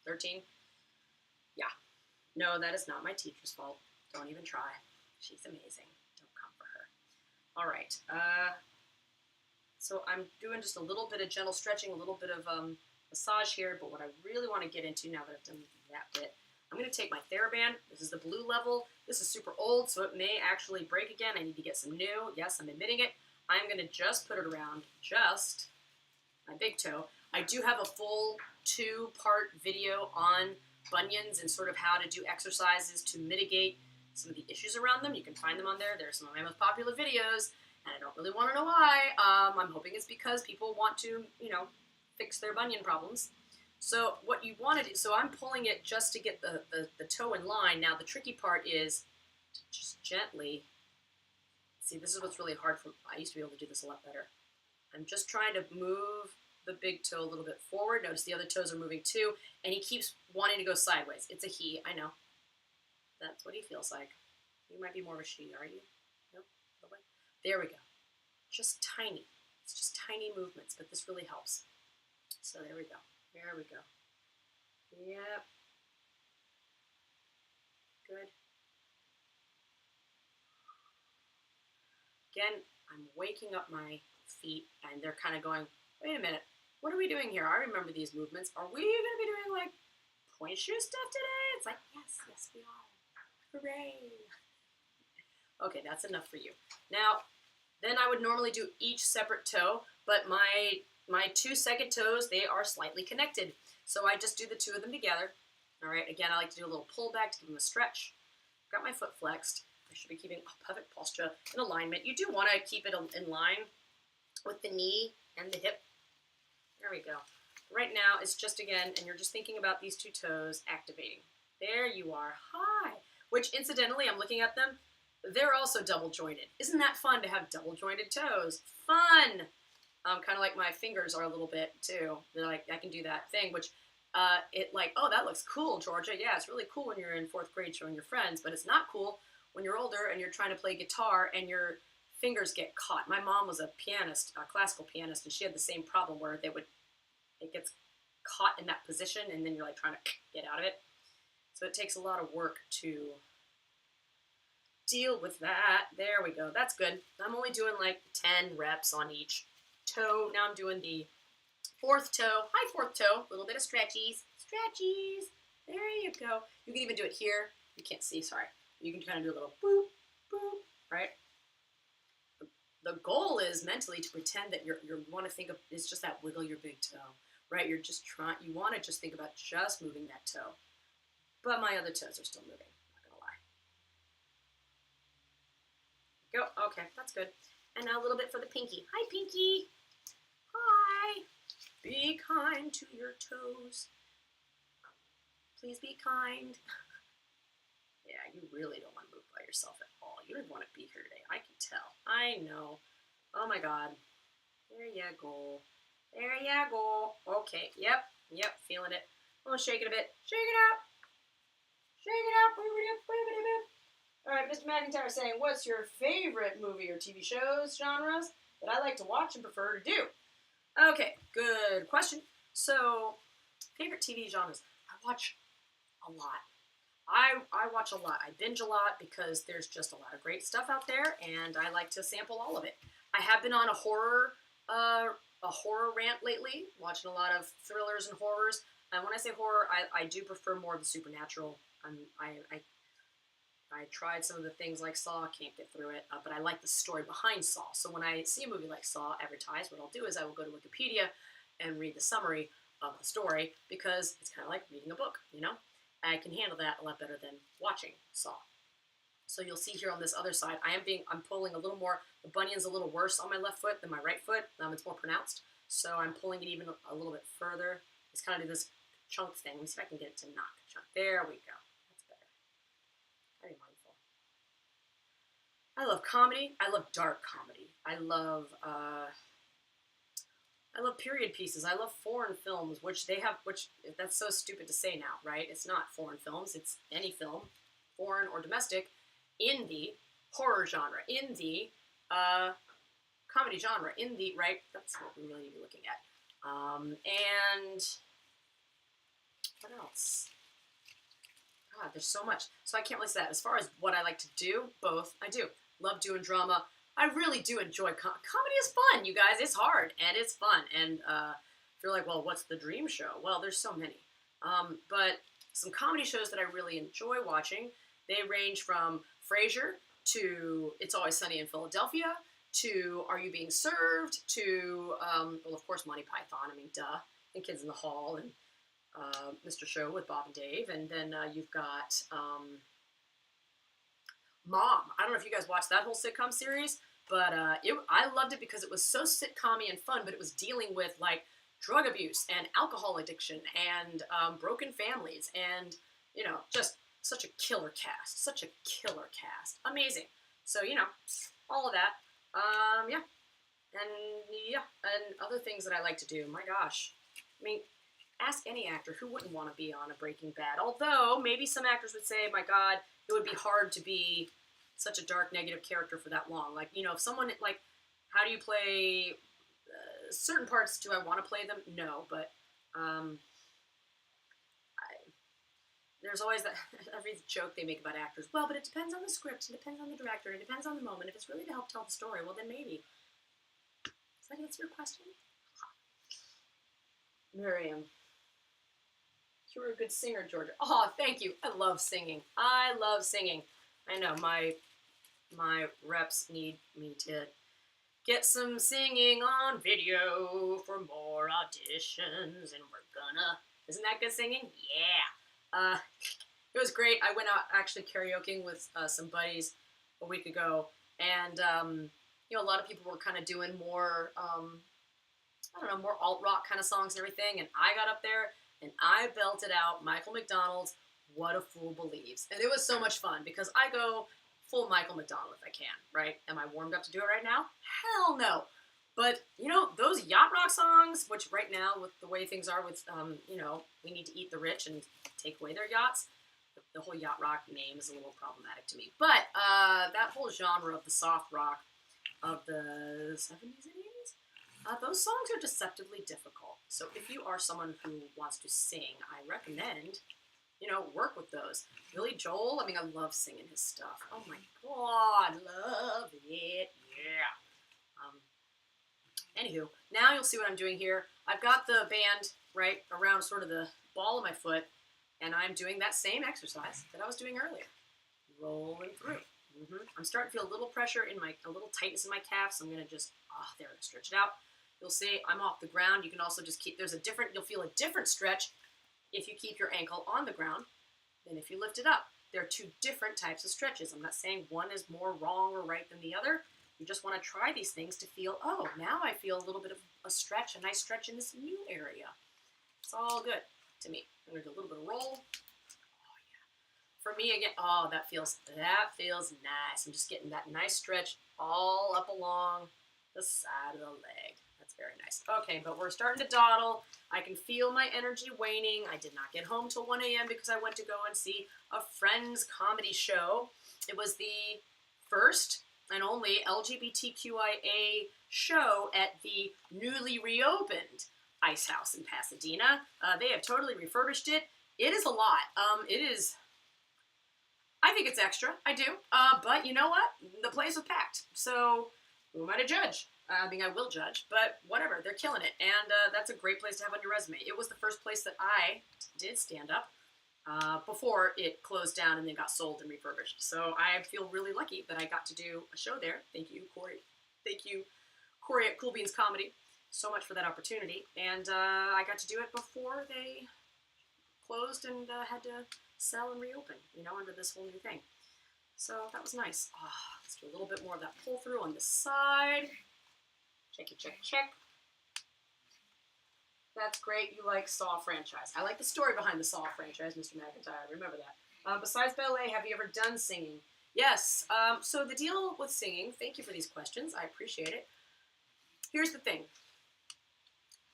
13. Yeah. No, that is not my teacher's fault. Don't even try. She's amazing. Don't come for her. All right. So I'm doing just a little bit of gentle stretching, a little bit of massage here, but what I really want to get into now that I've done that bit, I'm going to take my TheraBand. This is the blue level. This is super old, so it may actually break again. I need to get some new. Yes, I'm admitting it. I'm going to just put it around just my big toe. I do have a full 2-part video on bunions and sort of how to do exercises to mitigate some of the issues around them. You can find them on there. They're some of my most popular videos. And I don't really want to know why. I'm hoping it's because people want to, you know, fix their bunion problems. So what you want to do, so I'm pulling it just to get the toe in line. Now the tricky part is to just gently, see, this is what's really hard for, I used to be able to do this a lot better. I'm just trying to move the big toe a little bit forward. Notice the other toes are moving too, and he keeps wanting to go sideways. It's a he, I know. That's what he feels like. You might be more of a she, are you? Nope, no way. There we go. Just tiny. It's just tiny movements, but this really helps. So there we go. There we go. Yep. Good. Again, I'm waking up my feet, and they're kind of going, wait a minute, what are we doing here? I remember these movements. Are we going to be doing, like, point shoe stuff today? It's like, yes, we are. Hooray. Okay, that's enough for you. Now, then I would normally do each separate toe, but my 2 second toes, they are slightly connected. So I just do the 2 of them together. All right, again, I like to do a little pull back to give them a stretch. Got my foot flexed. I should be keeping a perfect posture in alignment. You do want to keep it in line with the knee and the hip. There we go. Right now, it's just, again, and you're just thinking about these 2 toes activating. There you are. Hi. Which, incidentally, I'm looking at them. They're also double jointed. Isn't that fun to have double jointed toes? Fun! Kind of like my fingers are a little bit, too. They're like, I can do that thing, which it like, oh, that looks cool, Georgia. Yeah, it's really cool when you're in 4th grade showing your friends, but it's not cool when you're older and you're trying to play guitar and your fingers get caught. My mom was a pianist, a classical pianist, and she had the same problem where it gets caught in that position and then you're like trying to get out of it. So it takes a lot of work to deal with that. There we go. That's good. I'm only doing like 10 reps on each toe. Now I'm doing the 4th toe. Hi, 4th toe. A little bit of stretchies. Stretchies. There you go. You can even do it here. You can't see, sorry. You can kind of do a little boop, boop, right? The goal is mentally to pretend that you want to think of, it's just that wiggle your big toe, right? You're just trying, you want to just think about just moving that toe. But my other toes are still moving, not gonna lie. Go, okay, that's good. And now a little bit for the pinky. Hi, pinky. Hi. Be kind to your toes. Please be kind. Yeah, you really don't want to move by yourself at all. You don't want to be here today. I can tell. I know. Oh my God. There you go. There you go. Okay. Yep. Yep. Feeling it. Oh, shake it a bit. Shake it out. Shake it out. All right, Mr. McIntyre saying, what's your favorite movie or TV shows genres that I like to watch and prefer to do? Okay, good question. So, favorite TV genres. I watch a lot. I watch a lot. I binge a lot because there's just a lot of great stuff out there, and I like to sample all of it. I have been on a horror rant lately, watching a lot of thrillers and horrors. And when I say horror, I do prefer more of the supernatural. I tried some of the things like Saw, can't get through it, but I like the story behind Saw. So when I see a movie like Saw advertised, what I'll do is I will go to Wikipedia and read the summary of the story because it's kind of like reading a book, you know? I can handle that a lot better than watching Saw. So you'll see here on this other side, I'm pulling a little more, the bunion's a little worse on my left foot than my right foot. It's more pronounced. So I'm pulling it even a little bit further. Just kind of do this chunk thing. Let me see if I can get it to knock a chunk. There we go. That's better. Very mindful. I love comedy. I love dark comedy. I love period pieces. I love foreign films, which that's so stupid to say now, right? It's not foreign films. It's any film, foreign or domestic, in the horror genre, in the comedy genre, in the, right? That's what we really need to be looking at. And what else? God, there's so much. So I can't really say that. As far as what I like to do, both, I do. Love doing drama. I really do enjoy comedy is fun, you guys. It's hard, and it's fun. And if you're like, well, what's the dream show? Well, there's so many. But some comedy shows that I really enjoy watching, they range from Frasier to It's Always Sunny in Philadelphia to Are You Being Served to, well, of course, Monty Python. I mean, duh. And Kids in the Hall and Mr. Show with Bob and Dave. And then you've got Mom. I don't know if you guys watched that whole sitcom series, but I loved it because it was so sitcom-y and fun, but it was dealing with, like, drug abuse and alcohol addiction and broken families and, you know, just such a killer cast. Such a killer cast. Amazing. So, you know, all of that. Yeah. And other things that I like to do. My gosh. I mean, ask any actor who wouldn't want to be on a Breaking Bad. Although, maybe some actors would say, my God, it would be hard to be such a dark, negative character for that long. Like, you know, if someone, like, how do you play certain parts? Do I want to play them? No, but there's always that every joke they make about actors. Well, but it depends on the script, it depends on the director, it depends on the moment. If it's really to help tell the story, well, then maybe. Does that answer your question? Miriam. You were a good singer, Georgia. Oh, thank you. I love singing. I love singing. I know my reps need me to get some singing on video for more auditions, and we're gonna. Isn't that good singing? Yeah. It was great. I went out actually karaokeing with some buddies a week ago, and you know, a lot of people were kind of doing more, I don't know, more alt rock kind of songs and everything, and I got up there and I belted out Michael McDonald's "What a Fool Believes," and it was so much fun because I go full Michael McDonald if I can, right? Am I warmed up to do it right now? Hell no. But, you know, those yacht rock songs, which right now, with the way things are with, you know, we need to eat the rich and take away their yachts, the whole yacht rock name is a little problematic to me. But that whole genre of the soft rock of the 70s and 80s, those songs are deceptively difficult. So if you are someone who wants to sing, I recommend, you know, work with those. Billy Joel, I mean, I love singing his stuff. Oh my God, love it, yeah. Anywho, now you'll see what I'm doing here. I've got the band right around sort of the ball of my foot, and I'm doing that same exercise that I was doing earlier. Rolling through. I'm starting to feel a little pressure in a little tightness in my calf, so I'm going to just, stretch it out. You'll see I'm off the ground. You can also just keep, you'll feel a different stretch if you keep your ankle on the ground than if you lift it up. There are two different types of stretches. I'm not saying one is more wrong or right than the other. You just want to try these things to feel, oh, now I feel a little bit of a stretch, a nice stretch in this new area. It's all good to me. I'm going to do a little bit of roll. Oh, yeah. For me, again, oh, that feels nice. I'm just getting that nice stretch all up along the side of the leg. That's very nice. Okay, but we're starting to dawdle. I can feel my energy waning. I did not get home till 1 a.m. because I went to go and see a friend's comedy show. It was the first and only LGBTQIA show at the newly reopened Ice House in Pasadena. They have totally refurbished it. It is a lot. It is... I think it's extra. I do. But you know what? The place was packed. So who am I to judge? I mean, I will judge, but whatever. They're killing it. And that's a great place to have on your resume. It was the first place that I did stand up before it closed down and then got sold and refurbished. So I feel really lucky that I got to do a show there. Thank you, Corey. Thank you, Corey at Cool Beans Comedy, so much for that opportunity. And I got to do it before they closed and had to sell and reopen, you know, under this whole new thing. So that was nice. Let's do a little bit more of that pull through on this side. Check it, check, check. That's great. You like Saw franchise. I like the story behind the Saw franchise, Mr. McIntyre. Remember that. Besides ballet, have you ever done singing? Yes. So the deal with singing, thank you for these questions. I appreciate it. Here's the thing.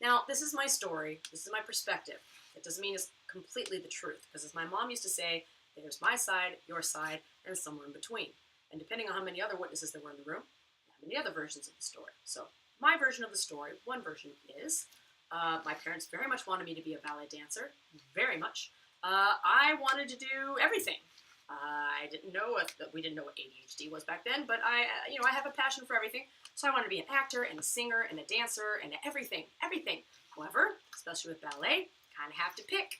Now, this is my story. This is my perspective. It doesn't mean it's completely the truth, because as my mom used to say, there's my side, your side, and somewhere in between. And depending on how many other witnesses there were in the room, how many other versions of the story. So my version of the story, one version is, my parents very much wanted me to be a ballet dancer, very much. I wanted to do everything. I didn't know we didn't know what ADHD was back then, but I have a passion for everything. So I wanted to be an actor and a singer and a dancer and everything. However, especially with ballet, kind of have to pick.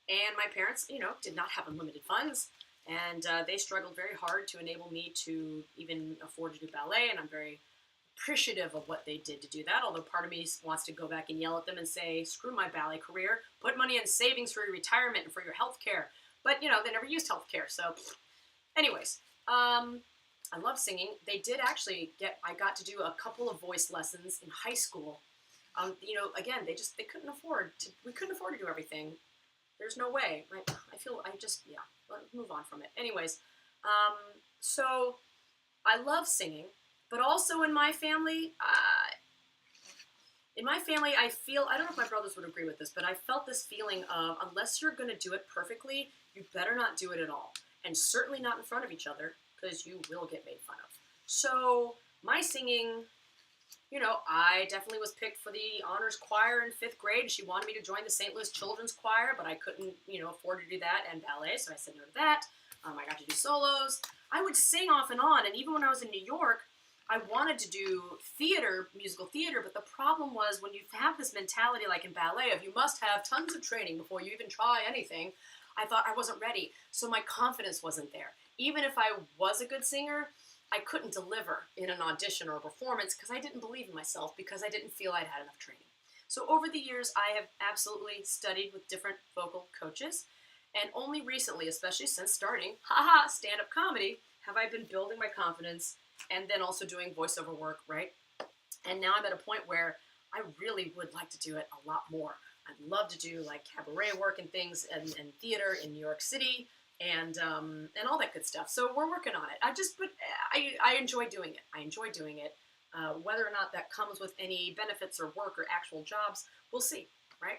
And my parents, did not have unlimited funds, and they struggled very hard to enable me to even afford to do ballet, and I'm very appreciative of what they did to do that, although part of me wants to go back and yell at them and say, screw my ballet career, put money in savings for your retirement and for your health care. But, they never used health care, so anyways, I love singing. They did actually I got to do a couple of voice lessons in high school. Again, we couldn't afford to do everything. There's no way. Let's move on from it. Anyways, so I love singing, but also in my family, I feel, I don't know if my brothers would agree with this, but I felt this feeling of, unless you're going to do it perfectly, you better not do it at all. And certainly not in front of each other, because you will get made fun of. So my singing, I definitely was picked for the honors choir in 5th grade. She wanted me to join the St. Louis Children's Choir, but I couldn't, afford to do that and ballet, so I said no to that. I got to do solos. I would sing off and on, and even when I was in New York, I wanted to do theater, musical theater, but the problem was when you have this mentality like in ballet of you must have tons of training before you even try anything, I thought I wasn't ready, so my confidence wasn't there. Even if I was a good singer, I couldn't deliver in an audition or a performance because I didn't believe in myself because I didn't feel I'd had enough training. So over the years, I have absolutely studied with different vocal coaches, and only recently, especially since starting stand-up comedy, have I been building my confidence and then also doing voiceover work, right? And now I'm at a point where I really would like to do it a lot more. I'd love to do like cabaret work and things and theater in New York City, and all that good stuff. So we're working on it. I enjoy doing it. I enjoy doing it. Whether or not that comes with any benefits or work or actual jobs, we'll see, right?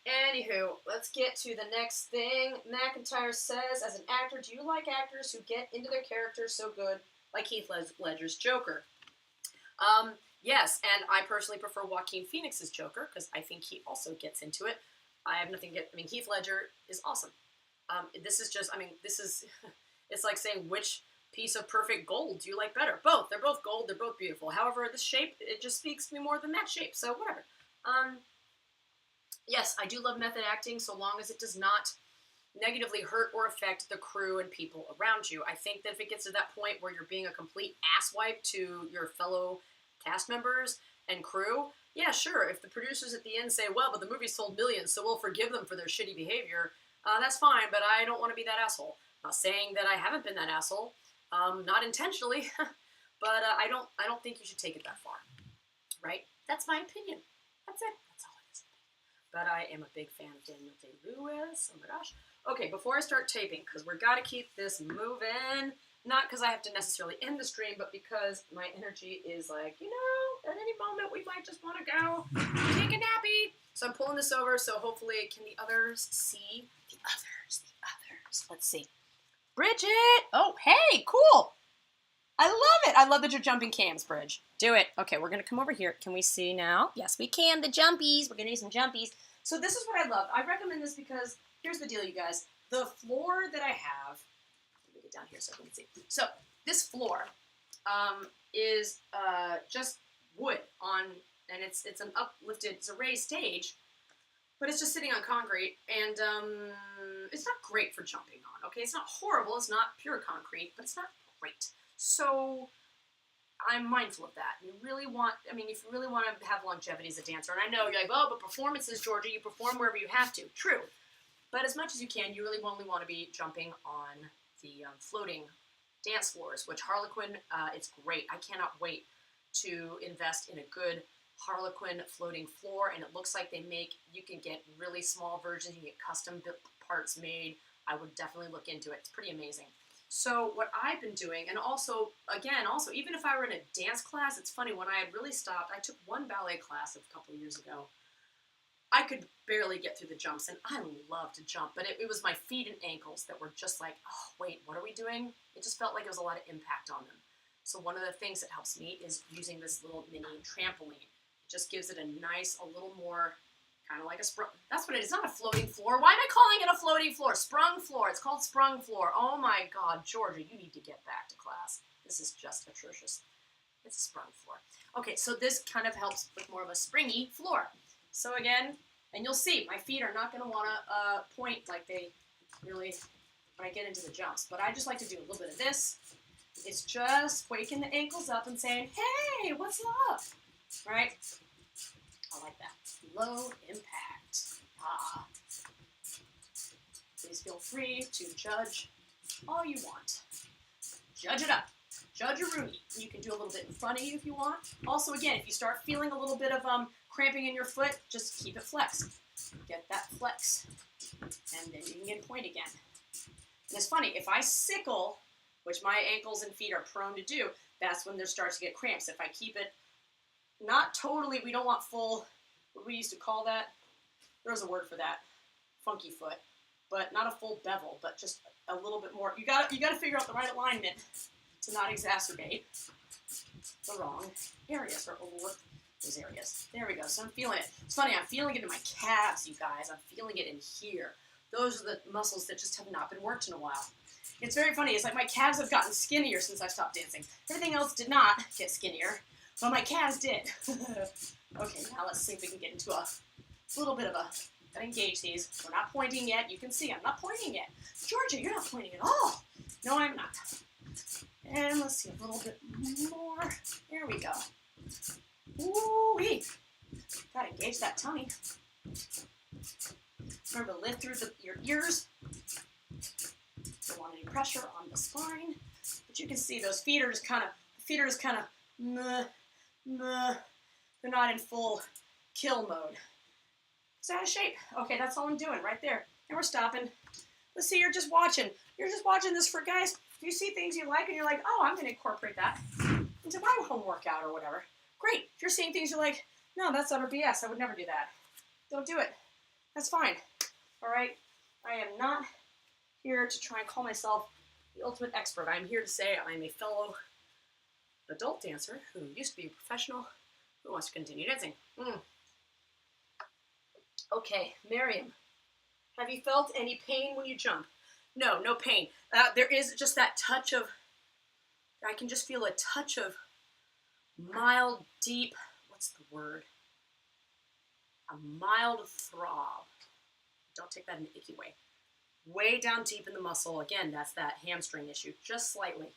Anywho, let's get to the next thing. McIntyre says, as an actor, do you like actors who get into their characters so good, like Heath Ledger's Joker? Yes, and I personally prefer Joaquin Phoenix's Joker, because I think he also gets into it. I have nothing Heath Ledger is awesome. It's like saying which piece of perfect gold do you like better? Both. They're both gold. They're both beautiful. However, this shape, it just speaks to me more than that shape. So whatever. Yes, I do love method acting so long as it does not negatively hurt or affect the crew and people around you. I think that if it gets to that point where you're being a complete asswipe to your fellow cast members and crew, yeah, sure. If the producers at the end say, well, but the movie sold millions, so we'll forgive them for their shitty behavior, that's fine, but I don't want to be that asshole. Not saying that I haven't been that asshole, not intentionally, but I don't think you should take it that far, right? That's my opinion. That's it. That's all it is. But I am a big fan of Daniel Day-Lewis. Oh my gosh. Okay, before I start taping, because we've got to keep this moving, Not because I have to necessarily end the stream, but because my energy is like, you know, at any moment we might just want to go take a nappy. So I'm pulling this over, so hopefully, can the others see? The others. Let's see. Bridget! Oh, hey, cool. I love it. I love that you're jumping cams, Bridge. Do it. Okay, we're going to come over here. Can we see now? Yes, we can. The jumpies. We're going to do some jumpies. So this is what I love. I recommend this because here's the deal, you guys. The floor that I have, let me get down here so I can see. So this floor is just wood on, and it's an uplifted, it's a raised stage, but it's just sitting on concrete, and it's not great for jumping on, okay? It's not horrible. It's not pure concrete, but it's not great. So I'm mindful of that. You really want, I mean, if you really want to have longevity as a dancer, and I know you're like, oh, but performances, Georgia, you perform wherever you have to. True. But as much as you can, you really only want to be jumping on the floating dance floors, which Harlequin, it's great. I cannot wait to invest in a good Harlequin floating floor, and it looks like they make, you can get really small versions, you can get custom parts made. I would definitely look into it. It's pretty amazing. So what I've been doing, and also, again, even if I were in a dance class, it's funny, when I had really stopped, I took one ballet class a couple of years ago. I could barely get through the jumps, and I love to jump, but it was my feet and ankles that were just like, oh, wait, what are we doing? It just felt like there was a lot of impact on them. So one of the things that helps me is using this little mini trampoline. It just gives it a nice, a little more, kind of like a sprung. That's what it is. It's not a floating floor. Why am I calling it a floating floor? Sprung floor. It's called sprung floor. Oh my God, Georgia, you need to get back to class. This is just atrocious. It's a sprung floor. Okay, so this kind of helps with more of a springy floor. So again, and you'll see, my feet are not going to want to point like they really, when I get into the jumps. But I just like to do a little bit of this. It's just waking the ankles up and saying, hey, what's up? Right? I like that. Low impact. Ah. Please feel free to judge all you want. Judge it up. Judge a Rooney. You can do a little bit in front of you if you want. Also, again, if you start feeling a little bit of cramping in your foot, just keep it flexed. Get that flex. And then you can get point again. And it's funny, if I sickle, which my ankles and feet are prone to do, that's when there starts to get cramps. If I keep it not totally, we don't want full, what we used to call that, there's a word for that, funky foot, but not a full bevel, but just a little bit more. You got to figure out the right alignment to not exacerbate the wrong areas or overwork those areas. There we go. So I'm feeling it. It's funny, I'm feeling it in my calves, you guys. I'm feeling it in here. Those are the muscles that just have not been worked in a while. It's very funny. It's like my calves have gotten skinnier since I stopped dancing. Everything else did not get skinnier, but my calves did. Okay, now let's see if we can get into a little bit of a, gotta engage these. We're not pointing yet. You can see I'm not pointing yet. Georgia, you're not pointing at all. No, I'm not. And let's see, a little bit more. There we go. Ooh-wee. Gotta engage that tummy. Remember to lift through your ears. Don't want any pressure on the spine. But you can see those feet are just kind of, meh. They're not in full kill mode. It's out of shape. Okay, that's all I'm doing right there. And we're stopping. Let's see, you're just watching. You're just watching this for guys. If you see things you like and you're like, oh, I'm going to incorporate that into my home workout or whatever. Great. If you're seeing things you're like, no, that's utter BS. I would never do that. Don't do it. That's fine. All right? I am not here to try and call myself the ultimate expert. I'm here to say I'm a fellow adult dancer who used to be a professional who wants to continue dancing. Okay, Miriam, have you felt any pain when you jump? No, no pain. There is just that touch of, I can just feel a touch of mild, deep, what's the word? A mild throb. Don't take that in an icky way. Way down deep in the muscle. Again, that's that hamstring issue, just slightly.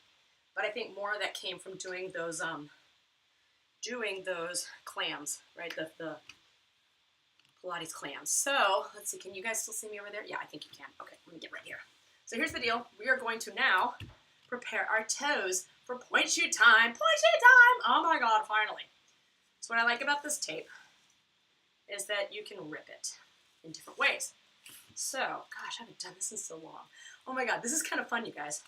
But I think more of that came from doing those clams, right? The Pilates clams. So let's see, can you guys still see me over there? Yeah, I think you can. Okay, let me get right here. So here's the deal. We are going to now prepare our toes for point shoot time. Point shoot time! Oh my God, finally. So what I like about this tape is that you can rip it in different ways. So, gosh, I haven't done this in so long. Oh my God, this is kind of fun, you guys.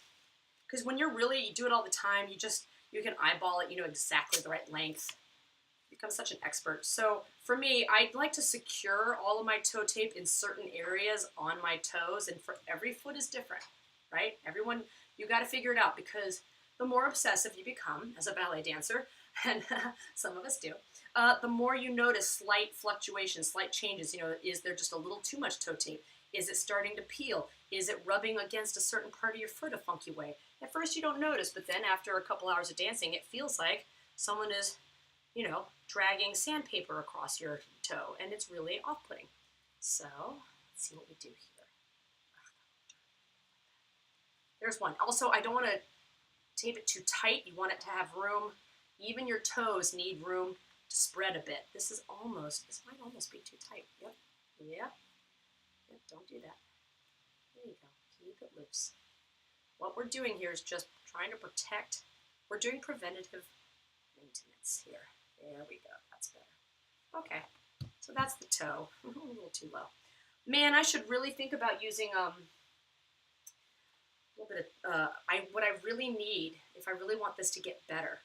Because when you do it all the time, you can eyeball it, you know exactly the right length. You become such an expert. So for me, I'd like to secure all of my toe tape in certain areas on my toes, and for every foot is different, right? Everyone, you got to figure it out, because the more obsessive you become as a ballet dancer, and some of us do, the more you notice slight fluctuations, slight changes. You know, is there just a little too much toe tape? Is it starting to peel? Is it rubbing against a certain part of your foot a funky way? At first you don't notice, but then after a couple hours of dancing, it feels like someone is, you know, dragging sandpaper across your toe, and it's really off-putting. So let's see what we do here. There's one. Also, I don't want to tape it too tight. You want it to have room. Even your toes need room to spread a bit. This might almost be too tight. Yep. Yep. Yep. Don't do that. There you go. Keep it loose. What we're doing here is just trying to protect. We're doing preventative maintenance here. There we go. That's better. Okay. So that's the toe. A little too low. Man, I should really think about using a little bit of, what I really need, if I really want this to get better,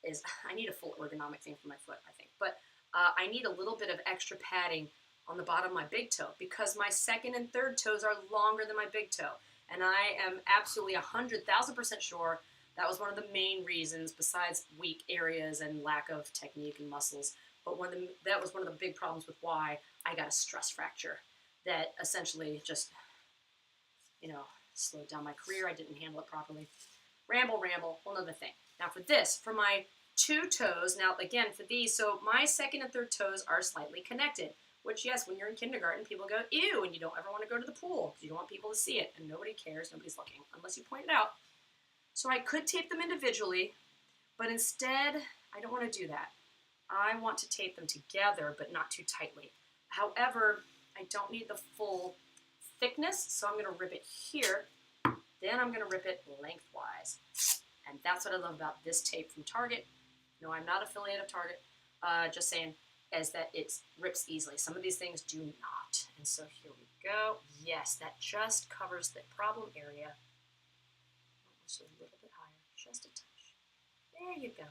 is I need a full ergonomic thing for my foot, I think. But I need a little bit of extra padding on the bottom of my big toe, because my second and third toes are longer than my big toe. And I am absolutely 100,000% sure that was one of the main reasons, besides weak areas and lack of technique and muscles. But that was one of the big problems with why I got a stress fracture that essentially just, you know, slowed down my career. I didn't handle it properly. Ramble, whole nother thing. Now for my two toes, now again for these, so my second and third toes are slightly connected, which yes, when you're in kindergarten, people go, ew, and you don't ever want to go to the pool because you don't want people to see it, and nobody cares, nobody's looking, unless you point it out. So I could tape them individually, but instead, I don't want to do that. I want to tape them together, but not too tightly. However, I don't need the full thickness, so I'm going to rip it here. Then I'm going to rip it lengthwise. And that's what I love about this tape from Target. No, I'm not affiliated with Target. Just saying, is that it rips easily. Some of these things do not. And so here we go. Yes, that just covers the problem area. Just a little bit higher, just a touch. There you go.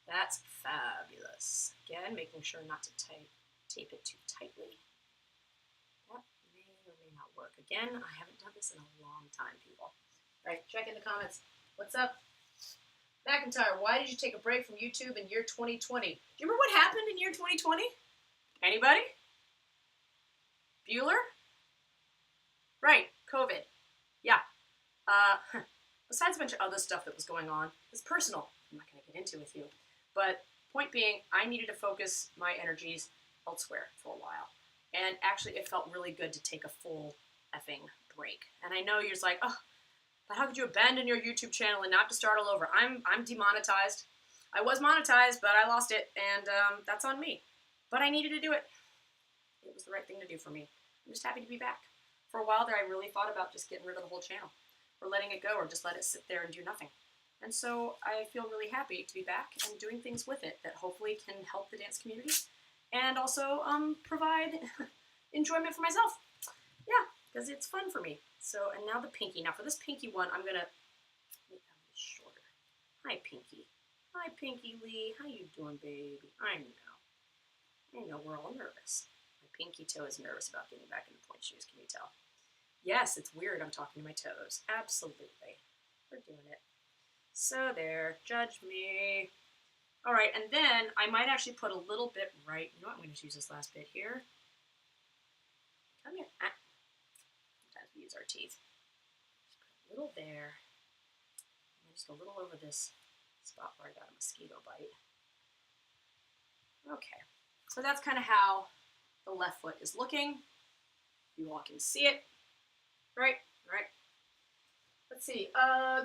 That's fabulous. Again, making sure not to tape it too tightly. That may or may not work. Again, I haven't done this in a long time, people. All right, check in the comments. What's up? McIntyre, why did you take a break from YouTube in year 2020? Do you remember what happened in year 2020? Anybody? Bueller? Right, COVID. Yeah. Besides a bunch of other stuff that was going on, it's personal. I'm not going to get into with you. But point being, I needed to focus my energies elsewhere for a while. And actually, it felt really good to take a full effing break. And I know you're just like, oh, but how could you abandon your YouTube channel and not have to start all over? I'm demonetized. I was monetized, but I lost it, and that's on me. But I needed to do it. It was the right thing to do for me. I'm just happy to be back. For a while there, I really thought about just getting rid of the whole channel, or letting it go, or just let it sit there and do nothing. And so I feel really happy to be back and doing things with it that hopefully can help the dance community and also provide enjoyment for myself. Yeah, because it's fun for me. So, and now the pinky. Now for this pinky one, I'm going to make that a little shorter. Hi, Pinky. Hi, Pinky Lee. How you doing, baby? I know we're all nervous. My pinky toe is nervous about getting back in the pointe shoes. Can you tell? Yes, it's weird I'm talking to my toes. Absolutely. We're doing it. So there, judge me. All right, and then I might actually put a little bit right. You know what? I'm going to use this last bit here. Come here. Sometimes we use our teeth. Just put a little there. And just a little over this spot where I got a mosquito bite. Okay, so that's kind of how the left foot is looking. You all can see it. Right. Let's see.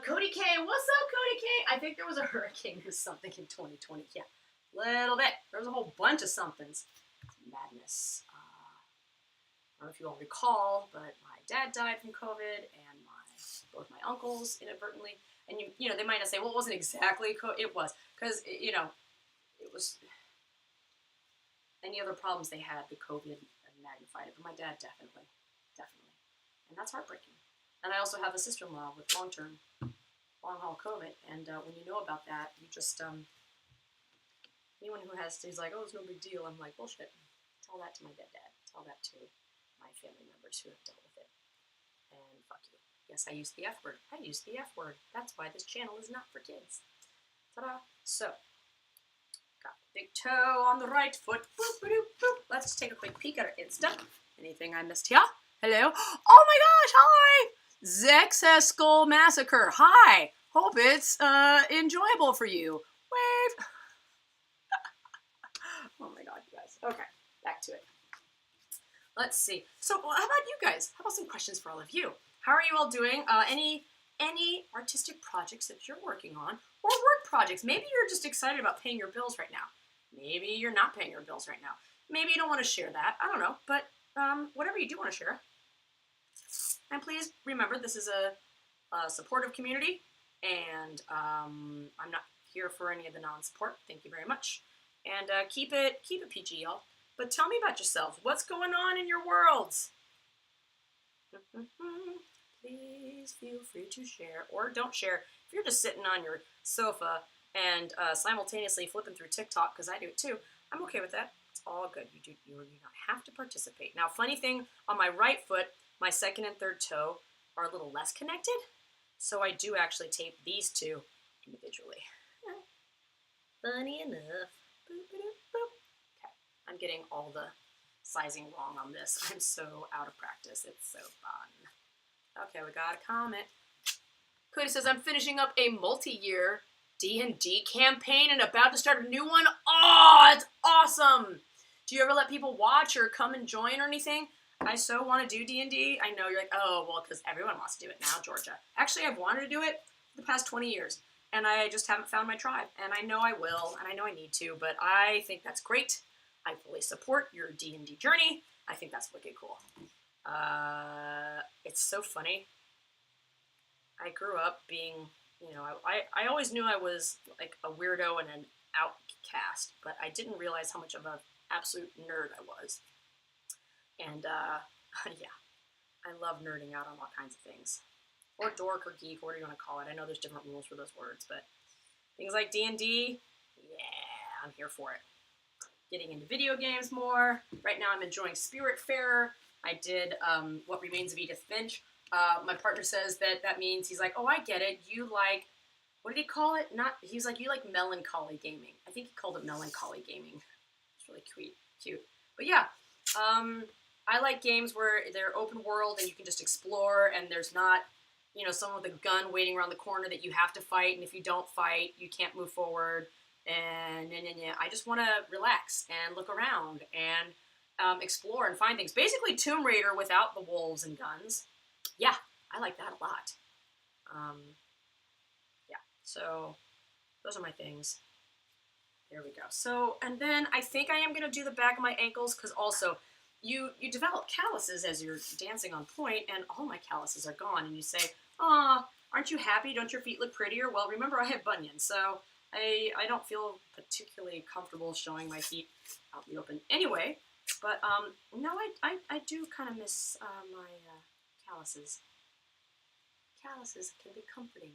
Cody K. What's up, Cody K? I think there was a hurricane or something in 2020. Yeah, little bit. There was a whole bunch of somethings. Madness. I don't know if you all recall, but my dad died from COVID, and both my uncles inadvertently. And you know, they might not say, well, it wasn't exactly COVID. It was, because you know, it was any other problems they had. The COVID magnified it, but my dad definitely, and that's heartbreaking. And I also have a sister-in-law with long-haul COVID. And when you know about that, you just, anyone who he's like, oh, it's no big deal. I'm like, bullshit. Tell that to my dead dad. Tell that to my family members who have dealt with it. And fuck you. Yes, I used the F word. I used the F word. That's why this channel is not for kids. Ta-da. So, got the big toe on the right foot. Boop, boop, boop. Let's just take a quick peek at our Insta. Anything I missed here? Hello? Oh my gosh, hi! Zex Skull Massacre. Hi! Hope it's enjoyable for you. Wave! Oh my god, you guys. Okay, back to it. Let's see. So, how about you guys? How about some questions for all of you? How are you all doing? Any artistic projects that you're working on, or work projects? Maybe you're just excited about paying your bills right now. Maybe you're not paying your bills right now. Maybe you don't want to share that. I don't know. But whatever you do want to share. And please remember, this is a supportive community, and I'm not here for any of the non-support. Thank you very much. And keep it PG, y'all. But tell me about yourselves. What's going on in your worlds? Please feel free to share, or don't share. If you're just sitting on your sofa and simultaneously flipping through TikTok, because I do it too, I'm okay with that. It's all good. You do not have to participate. Now, funny thing, on my right foot, my second and third toe are a little less connected, so I do actually tape these two individually. Funny enough. Boop, boop, boop. Okay, I'm getting all the sizing wrong on this. I'm so out of practice. It's so fun. Okay, we got a comment. Cody says, I'm finishing up a multi-year D&D campaign and about to start a new one. Oh, it's awesome. Do you ever let people watch or come and join or anything? I so want to do D&D. I know you're like, oh, well, because everyone wants to do it now, Georgia. Actually, I've wanted to do it for the past 20 years, and I just haven't found my tribe. And I know I will, and I know I need to, but I think that's great. I fully support your D&D journey. I think that's wicked cool. It's so funny. I grew up being, I always knew I was like a weirdo and an outcast, but I didn't realize how much of an absolute nerd I was. And, yeah, I love nerding out on all kinds of things. Or dork or geek, or whatever you want to call it. I know there's different rules for those words, but things like D&D, yeah, I'm here for it. Getting into video games more. Right now I'm enjoying Spiritfarer. I did What Remains of Edith Finch. My partner says that means, he's like, oh, I get it. You like, what did he call it? He's like, you like melancholy gaming. I think he called it melancholy gaming. It's really cute. But yeah, I like games where they're open world and you can just explore and there's not, someone with a gun waiting around the corner that you have to fight. And if you don't fight, you can't move forward. And I just want to relax and look around and explore and find things. Basically Tomb Raider without the wolves and guns. Yeah, I like that a lot. Yeah, so those are my things. There we go. So, and then I think I am going to do the back of my ankles because also you develop calluses as you're dancing on Pointe, and all my calluses are gone. And you say, aw, aren't you happy? Don't your feet look prettier? Well, remember I have bunions, so I don't feel particularly comfortable showing my feet out in the open anyway. But no, I do kind of miss my calluses. Calluses can be comforting.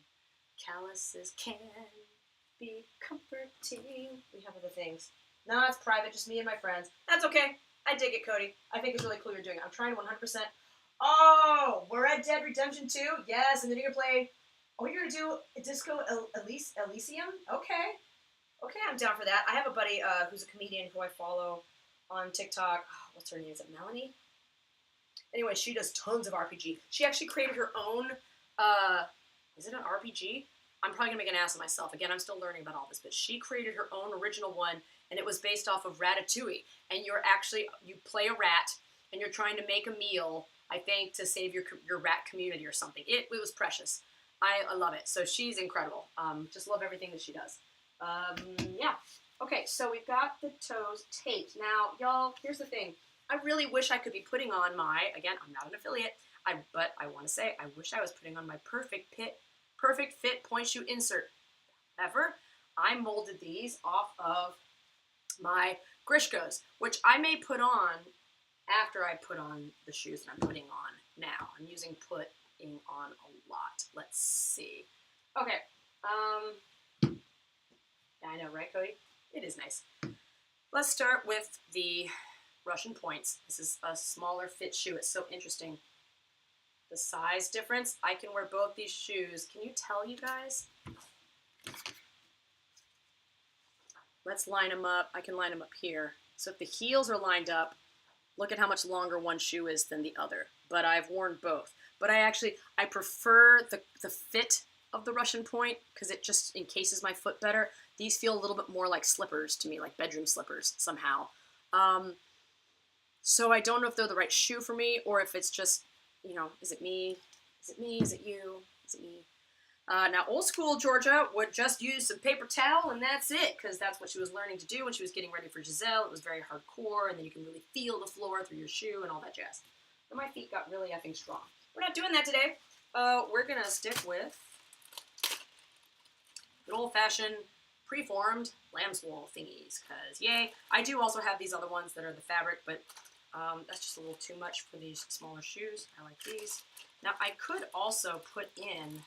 Calluses can be comforting. We have other things. No, it's private, just me and my friends. That's okay. I dig it, Cody. I think it's really cool you're doing it. I'm trying 100%. Oh, we're at Dead Redemption 2? Yes, and then you're going to play... Oh, you're going to do a Disco Elysium? Okay. Okay, I'm down for that. I have a buddy who's a comedian who I follow on TikTok. Oh, what's her name? Is it Melanie? Anyway, she does tons of RPG. She actually created her own... is it an RPG? I'm probably going to make an ass of myself. Again, I'm still learning about all this, but she created her own original one, and it was based off of Ratatouille. And you play a rat, and you're trying to make a meal, I think, to save your rat community or something. It was precious. I love it. So she's incredible. Just love everything that she does. Yeah. Okay, so we've got the toes taped. Now, y'all, here's the thing. I really wish I could be putting on again, I'm not an affiliate, but I want to say, I wish I was putting on my perfect fit point shoe insert. However, I molded these off of my Grishkas, which I may put on after I put on the shoes that I'm putting on now. I'm using put on a lot. Let's see. Okay. Yeah, I know, right, Cody? It is nice. Let's start with the Russian Points. This is a smaller fit shoe. It's so interesting. The size difference. I can wear both these shoes. Can you tell, you guys? Let's line them up. I can line them up here. So if the heels are lined up, look at how much longer one shoe is than the other. But I've worn both. But I prefer the fit of the Russian Point because it just encases my foot better. These feel a little bit more like slippers to me, like bedroom slippers somehow. So I don't know if they're the right shoe for me or if it's just, you know, is it me? Is it me? Is it you? Is it me? Now, old school Georgia would just use some paper towel and that's it, because that's what she was learning to do when she was getting ready for Giselle. It was very hardcore, and then you can really feel the floor through your shoe and all that jazz. But my feet got really effing strong. We're not doing that today. We're going to stick with good old-fashioned preformed lamb's wool thingies, because yay. I do also have these other ones that are the fabric, but that's just a little too much for these smaller shoes. I like these. Now, I could also put in...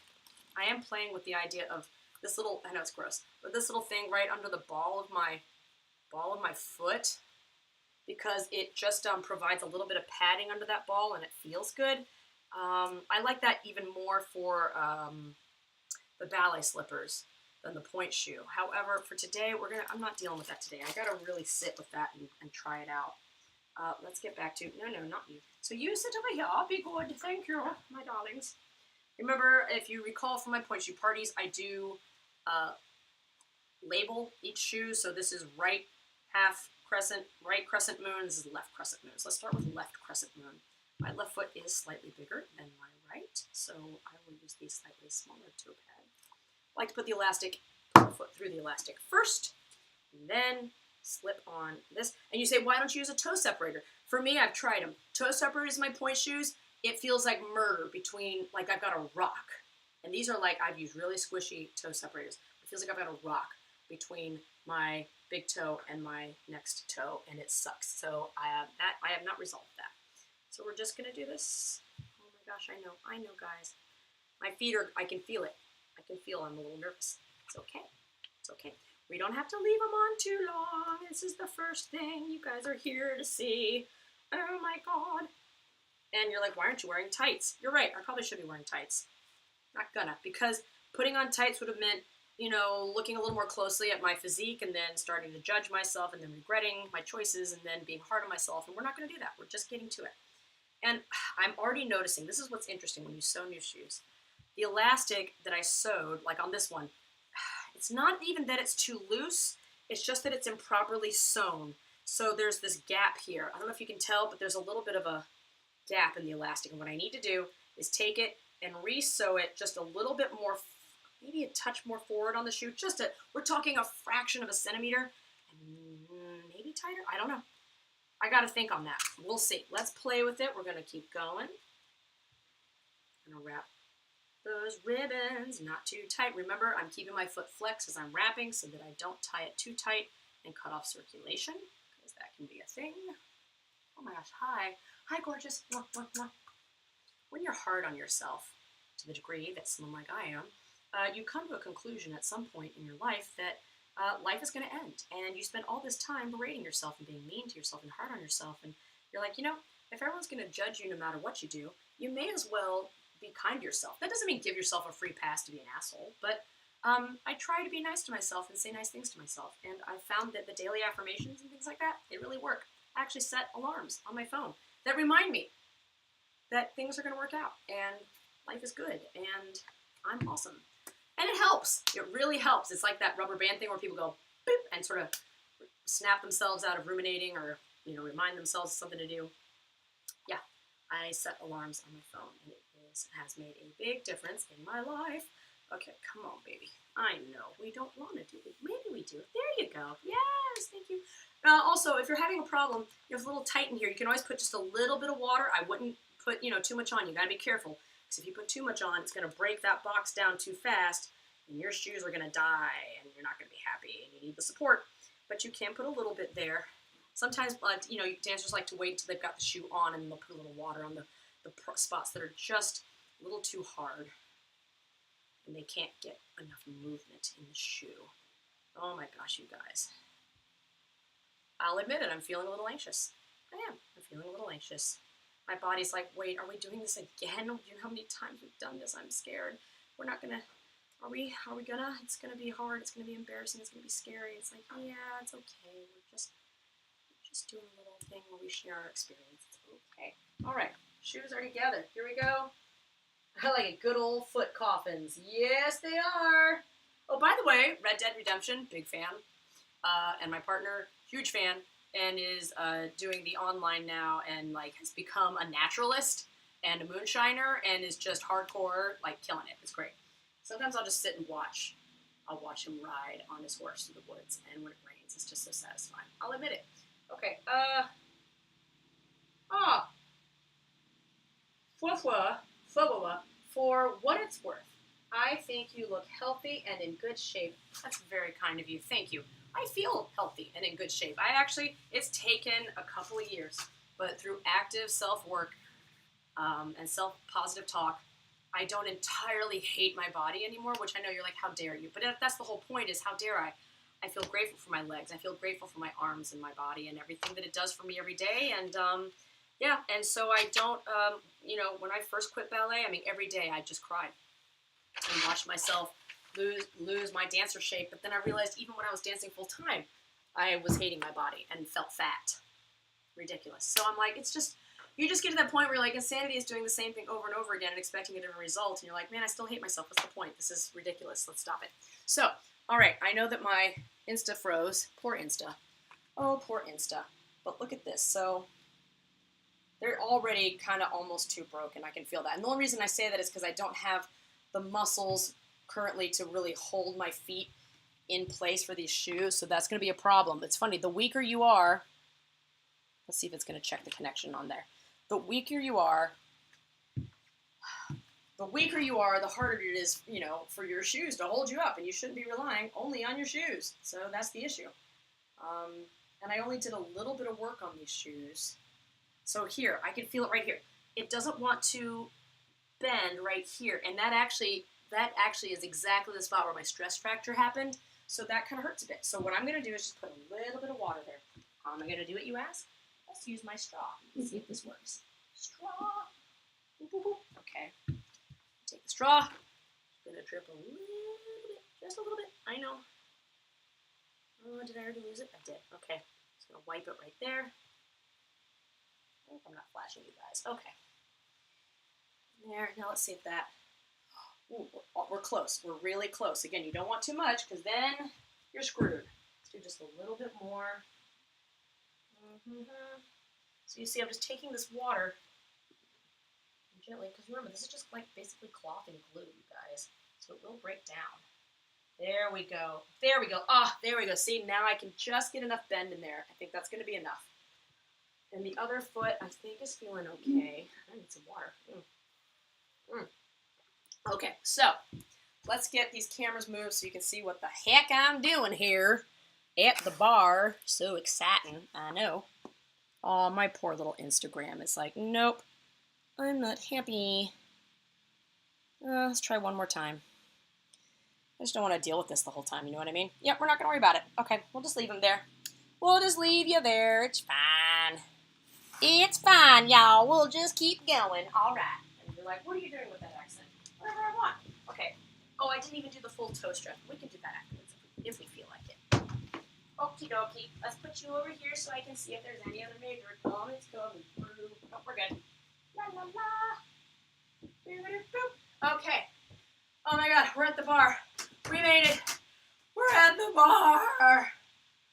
I am playing with the idea of this little, I know it's gross, but this little thing right under the ball of my foot, because it just provides a little bit of padding under that ball and it feels good. I like that even more for the ballet slippers than the Pointe shoe. However, for today, I'm not dealing with that today. I gotta really sit with that and try it out. Let's get back to, no, not you. So you sit over here, be good, thank you, my darlings. Remember, if you recall from my Pointe shoe parties, I do label each shoe. So this is right half crescent, right crescent moon. This is left crescent moon. So let's start with left crescent moon. My left foot is slightly bigger than my right, so I will use the slightly smaller toe pad. I like to put the elastic, put the foot through the elastic first, and then slip on this. And you say, why don't you use a toe separator? For me, I've tried them. Toe separators in my Pointe shoes, it feels like murder between, like I've got a rock. And these are like, I've used really squishy toe separators. It feels like I've got a rock between my big toe and my next toe, and it sucks. So I have not resolved that. So we're just gonna do this. Oh my gosh, I know guys. My feet are, I can feel it. I can feel I'm a little nervous. It's okay, it's okay. We don't have to leave them on too long. This is the first thing you guys are here to see. Oh my God. And you're like, why aren't you wearing tights? You're right, I probably should be wearing tights. Not gonna, because putting on tights would have meant, you know, looking a little more closely at my physique and then starting to judge myself and then regretting my choices and then being hard on myself. And we're not gonna do that. We're just getting to it. And I'm already noticing, this is what's interesting when you sew new shoes. The elastic that I sewed, like on this one, it's not even that it's too loose, it's just that it's improperly sewn. So there's this gap here. I don't know if you can tell, but there's a little bit of a gap in the elastic. And what I need to do is take it and re-sew it just a little bit more, maybe a touch more forward on the shoe. We're talking a fraction of a centimeter, and maybe tighter, I don't know. I gotta think on that. We'll see. Let's play with it. We're gonna keep going. I'm gonna wrap those ribbons, not too tight. Remember, I'm keeping my foot flexed as I'm wrapping so that I don't tie it too tight and cut off circulation, because that can be a thing. Oh my gosh, hi. Hi, gorgeous. Mwah, mwah, mwah. When you're hard on yourself, to the degree that someone like I am, you come to a conclusion at some point in your life that life is going to end, and you spend all this time berating yourself and being mean to yourself and hard on yourself, and you're like, you know, if everyone's going to judge you no matter what you do, you may as well be kind to yourself. That doesn't mean give yourself a free pass to be an asshole, but I try to be nice to myself and say nice things to myself, and I found that the daily affirmations and things like that, they really work. I actually set alarms on my phone that remind me that things are going to work out, and life is good, and I'm awesome. And it helps. It really helps. It's like that rubber band thing where people go boop and sort of snap themselves out of ruminating or, you know, remind themselves of something to do. Yeah, I set alarms on my phone, and it has made a big difference in my life. Okay, come on, baby. I know we don't want to do it. Maybe we do. There you go. Yes, thank you. Also, if you're having a problem, you're a little tight in here, you can always put just a little bit of water. I wouldn't put, you know, too much on. You got to be careful. Because if you put too much on, it's going to break that box down too fast, and your shoes are going to die, and you're not going to be happy, and you need the support. But you can put a little bit there. Sometimes, you know, dancers like to wait until they've got the shoe on, and they'll put a little water on the spots that are just a little too hard, and they can't get enough movement in the shoe. Oh my gosh, you guys. I'll admit it, I'm feeling a little anxious. I am. I'm feeling a little anxious. My body's like, wait, are we doing this again? Do you know how many times we've done this? I'm scared. We're not gonna, are we gonna? It's gonna be hard. It's gonna be embarrassing. It's gonna be scary. It's like, yeah, it's okay. We're just doing a little thing where we share our experience. It's okay. All right, shoes are together. Here we go. I like it. Good old foot coffins. Yes, they are. Oh, by the way, Red Dead Redemption, big fan. And my partner, huge fan, and is doing the online now and like has become a naturalist and a moonshiner and is just hardcore, like killing it. It's great. Sometimes I'll just sit and watch. I'll watch him ride on his horse through the woods, and when it rains, it's just so satisfying. I'll admit it. Okay. For what it's worth, I think you look healthy and in good shape. That's very kind of you. Thank you. I feel healthy and in good shape. It's taken a couple of years, but through active self-work and self-positive talk, I don't entirely hate my body anymore, which I know you're like, how dare you? But that's the whole point is, how dare I? I feel grateful for my legs. I feel grateful for my arms and my body and everything that it does for me every day. And yeah, and so I don't, when I first quit ballet, I mean, every day I just cried and watched myself lose my dancer shape. But then I realized even when I was dancing full time, I was hating my body and felt fat. Ridiculous. So I'm like, you just get to that point where you're like, insanity is doing the same thing over and over again and expecting a different result. And you're like, man, I still hate myself. What's the point? This is ridiculous. Let's stop it. So, all right, I know that my Insta froze. Poor Insta. Oh, poor Insta. But look at this. So they're already kind of almost too broken. I can feel that. And the only reason I say that is because I don't have the muscles currently to really hold my feet in place for these shoes. So that's going to be a problem. It's funny. The weaker you are, let's see if it's going to check the connection on there. The weaker you are, the harder it is, for your shoes to hold you up, and you shouldn't be relying only on your shoes. So that's the issue. And I only did a little bit of work on these shoes. So here, I can feel it right here. It doesn't want to bend right here, and that actually is exactly the spot where my stress fracture happened. So that kind of hurts a bit. So what I'm going to do is just put a little bit of water there. How am I going to do it, you ask? Let's use my straw. Let's see if this works. Straw. Boop, boop, boop. Okay. Take the straw. I'm going to drip a little bit. Just a little bit. I know. Oh, did I already lose it? I did. Okay. Just going to wipe it right there. I hope I'm not flashing you guys. Okay. There. Now let's see if that... Ooh, we're close. We're really close. Again, you don't want too much because then you're screwed. Let's do just a little bit more. So you see, I'm just taking this water gently, because remember, this is just like basically cloth and glue, you guys. So it will break down. There we go. There we go. Ah, there we go. See, now I can just get enough bend in there. I think that's going to be enough. And the other foot, I think, is feeling okay. I need some water. Okay, so let's get these cameras moved so you can see what the heck I'm doing here at the bar. So exciting, I know. Oh, my poor little Instagram is like, nope, I'm not happy. Let's try one more time. I just don't want to deal with this the whole time, you know what I mean? Yep, we're not going to worry about it. Okay, we'll just leave him there. We'll just leave you there. It's fine. It's fine, y'all. We'll just keep going. All right. And you're like, what are you doing with that accent? Whatever I want. Okay. Oh, I didn't even do the full toe strap. We can do that afterwards if we feel like it. Okie dokie. Let's put you over here so I can see if there's any other major comments coming through. Oh, we're good. La la la. Boop. Okay. Oh my god, we're at the bar. We made it. We're at the bar.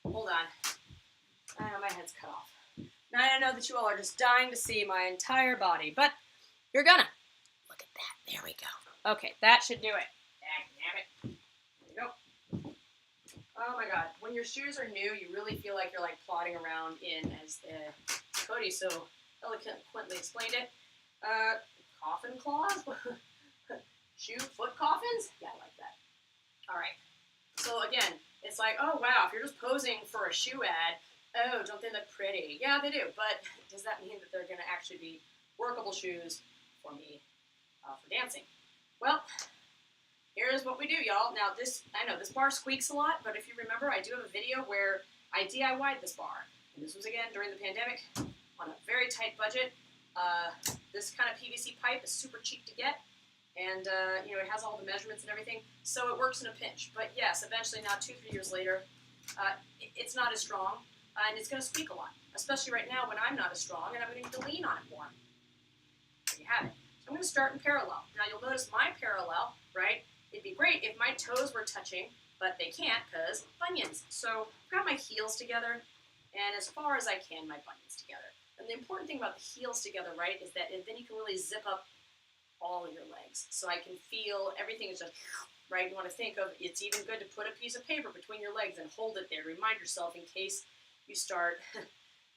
Hold on. My head's cut off. Now I know that you all are just dying to see my entire body, but you're gonna. Look at that. There we go. Okay, that should do it. Damn it. There we go. Oh my god. When your shoes are new, you really feel like you're like plodding around in, as Cody so eloquently explained it, coffin claws? Foot coffins? Yeah, I like that. All right. So again, it's like, oh wow, if you're just posing for a shoe ad, oh, don't they look pretty? Yeah, they do. But does that mean that they're going to actually be workable shoes for me? for dancing. Well, here's what we do, y'all. Now I know this bar squeaks a lot, but if you remember, I do have a video where I DIY'd this bar. And this was, again, during the pandemic, on a very tight budget. This kind of PVC pipe is super cheap to get, and it has all the measurements and everything, so it works in a pinch. But yes, eventually now, 2-3 years later, it's not as strong, and it's going to squeak a lot, especially right now when I'm not as strong, and I'm going to need to lean on it more. There you have it. So I'm going to start in parallel. Now you'll notice my parallel, right? It'd be great if my toes were touching, but they can't because bunions. So I've got my heels together, and as far as I can, my bunions together. And the important thing about the heels together, right, is that then you can really zip up all of your legs. So I can feel everything is just, right? You want to think of, it's even good to put a piece of paper between your legs and hold it there. Remind yourself in case you start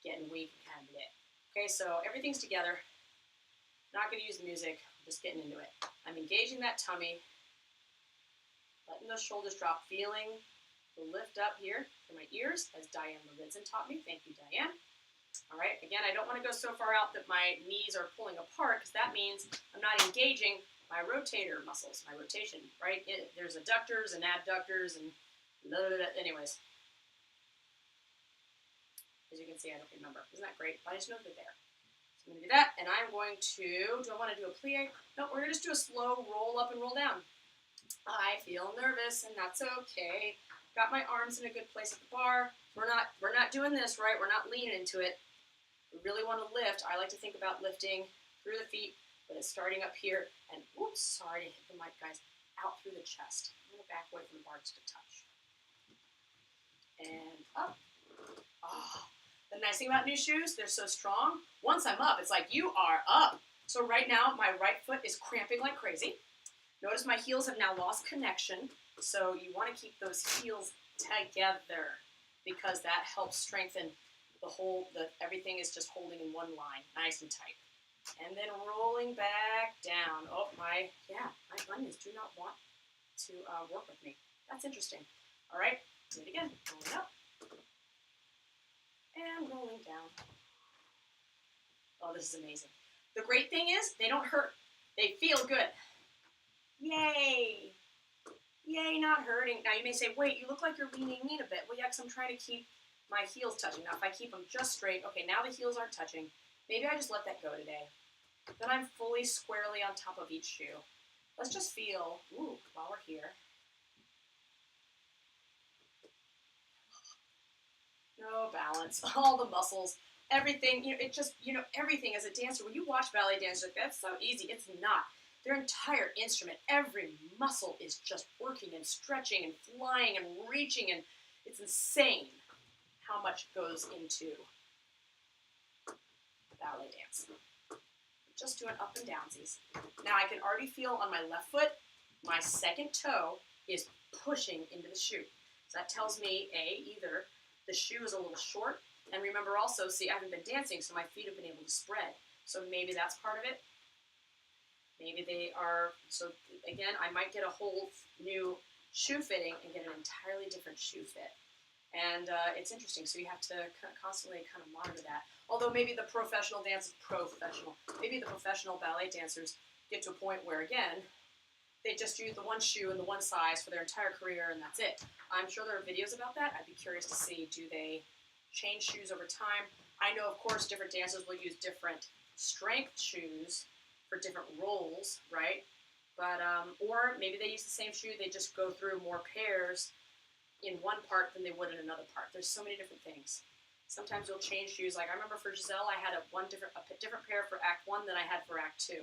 getting weak and kind of it. Okay, so everything's together. Not going to use the music, I'm just getting into it. I'm engaging that tummy, letting those shoulders drop, feeling the lift up here from my ears, as Diane Levinson taught me. Thank you, Diane. All right, again, I don't want to go so far out that my knees are pulling apart, because that means I'm not engaging my rotator muscles, my rotation, right? There's adductors and abductors and blah, blah, blah. Anyways. As you can see, I don't remember. Isn't that great? But I just know they're there. So I'm going to do that, and I'm going to, do I want to do a plie? No, we're going to just do a slow roll up and roll down. I feel nervous, and that's okay. Got my arms in a good place at the bar. We're not doing this, right? We're not leaning into it. We really want to lift. I like to think about lifting through the feet, but it's starting up here, and whoops, sorry to hit the mic, guys, out through the chest. I'm going to back away from the bar just a touch. And up. Oh, the nice thing about new shoes, they're so strong. Once I'm up, it's like, you are up. So right now, my right foot is cramping like crazy. Notice my heels have now lost connection, so you want to keep those heels together because that helps strengthen everything is just holding in one line, nice and tight. And then rolling back down. Oh, my bunions do not want to work with me. That's interesting. All right, do it again. Rolling up. And rolling down. Oh, this is amazing. The great thing is, they don't hurt. They feel good. Yay! Yay, not hurting. Now you may say, wait, you look like you're leaning in a bit. Well, yeah, because I'm trying to keep my heels touching. Now if I keep them just straight, okay, now the heels aren't touching. Maybe I just let that go today. Then I'm fully squarely on top of each shoe. Let's just feel, while we're here. No balance, all the muscles, everything, everything as a dancer. When you watch ballet dancers, like, that's so easy. It's not. Their entire instrument, every muscle is just working and stretching and flying and reaching, and it's insane how much goes into ballet dance. Just doing up and downsies. Now I can already feel on my left foot, my second toe is pushing into the shoe. So that tells me, either the shoe is a little short, and remember also, see, I haven't been dancing, so my feet have been able to spread. So maybe that's part of it. Maybe they are, so again, I might get a whole new shoe fitting and get an entirely different shoe fit. And it's interesting, so you have to constantly kind of monitor that. Although maybe the professional maybe the professional ballet dancers get to a point where, again, they just use the one shoe and the one size for their entire career, and that's it. I'm sure there are videos about that. I'd be curious to see, do they change shoes over time? I know, of course, different dancers will use different strength shoes for different roles, right? But, or maybe they use the same shoe, they just go through more pairs in one part than they would in another part. There's so many different things. Sometimes you'll change shoes. Like I remember for Giselle, I had a different pair for Act 1 than I had for Act 2.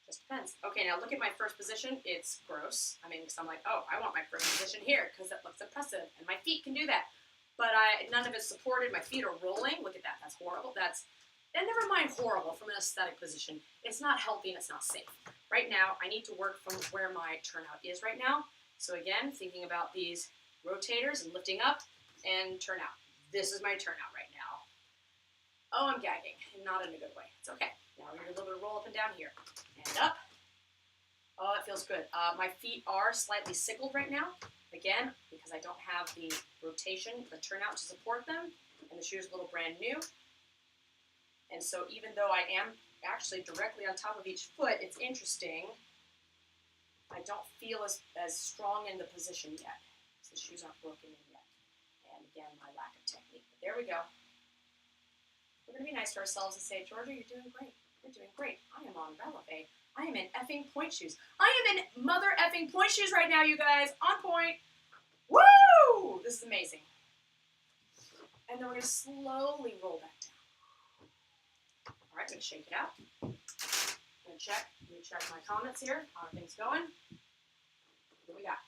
Just depends. Okay, now look at my first position. It's gross. I mean, because I'm like, oh, I want my first position here because that looks impressive, and my feet can do that. But none of it's supported. My feet are rolling. Look at that. That's horrible. And never mind horrible from an aesthetic position. It's not healthy and it's not safe. Right now, I need to work from where my turnout is right now. So again, thinking about these rotators and lifting up and turnout. This is my turnout right now. Oh, I'm gagging, and not in a good way. It's okay. Now we're going to do a little bit of roll up and down here. And up. Oh, it feels good. My feet are slightly sickled right now. Again, because I don't have the rotation, the turnout to support them, and the shoe's a little brand new. And so even though I am actually directly on top of each foot, it's interesting. I don't feel as strong in the position yet. So the shoes aren't broken in yet. And again, my lack of technique. But there we go. We're going to be nice to ourselves and say, Georgia, you're doing great. You're doing great. I am on releve. I am in effing Pointe shoes. I am in mother effing Pointe shoes right now, you guys. On point. Woo! This is amazing. And then we're going to slowly roll back down. All right, I'm going to shake it out. I'm going to check. Let me check my comments here. How are things going? What do we got?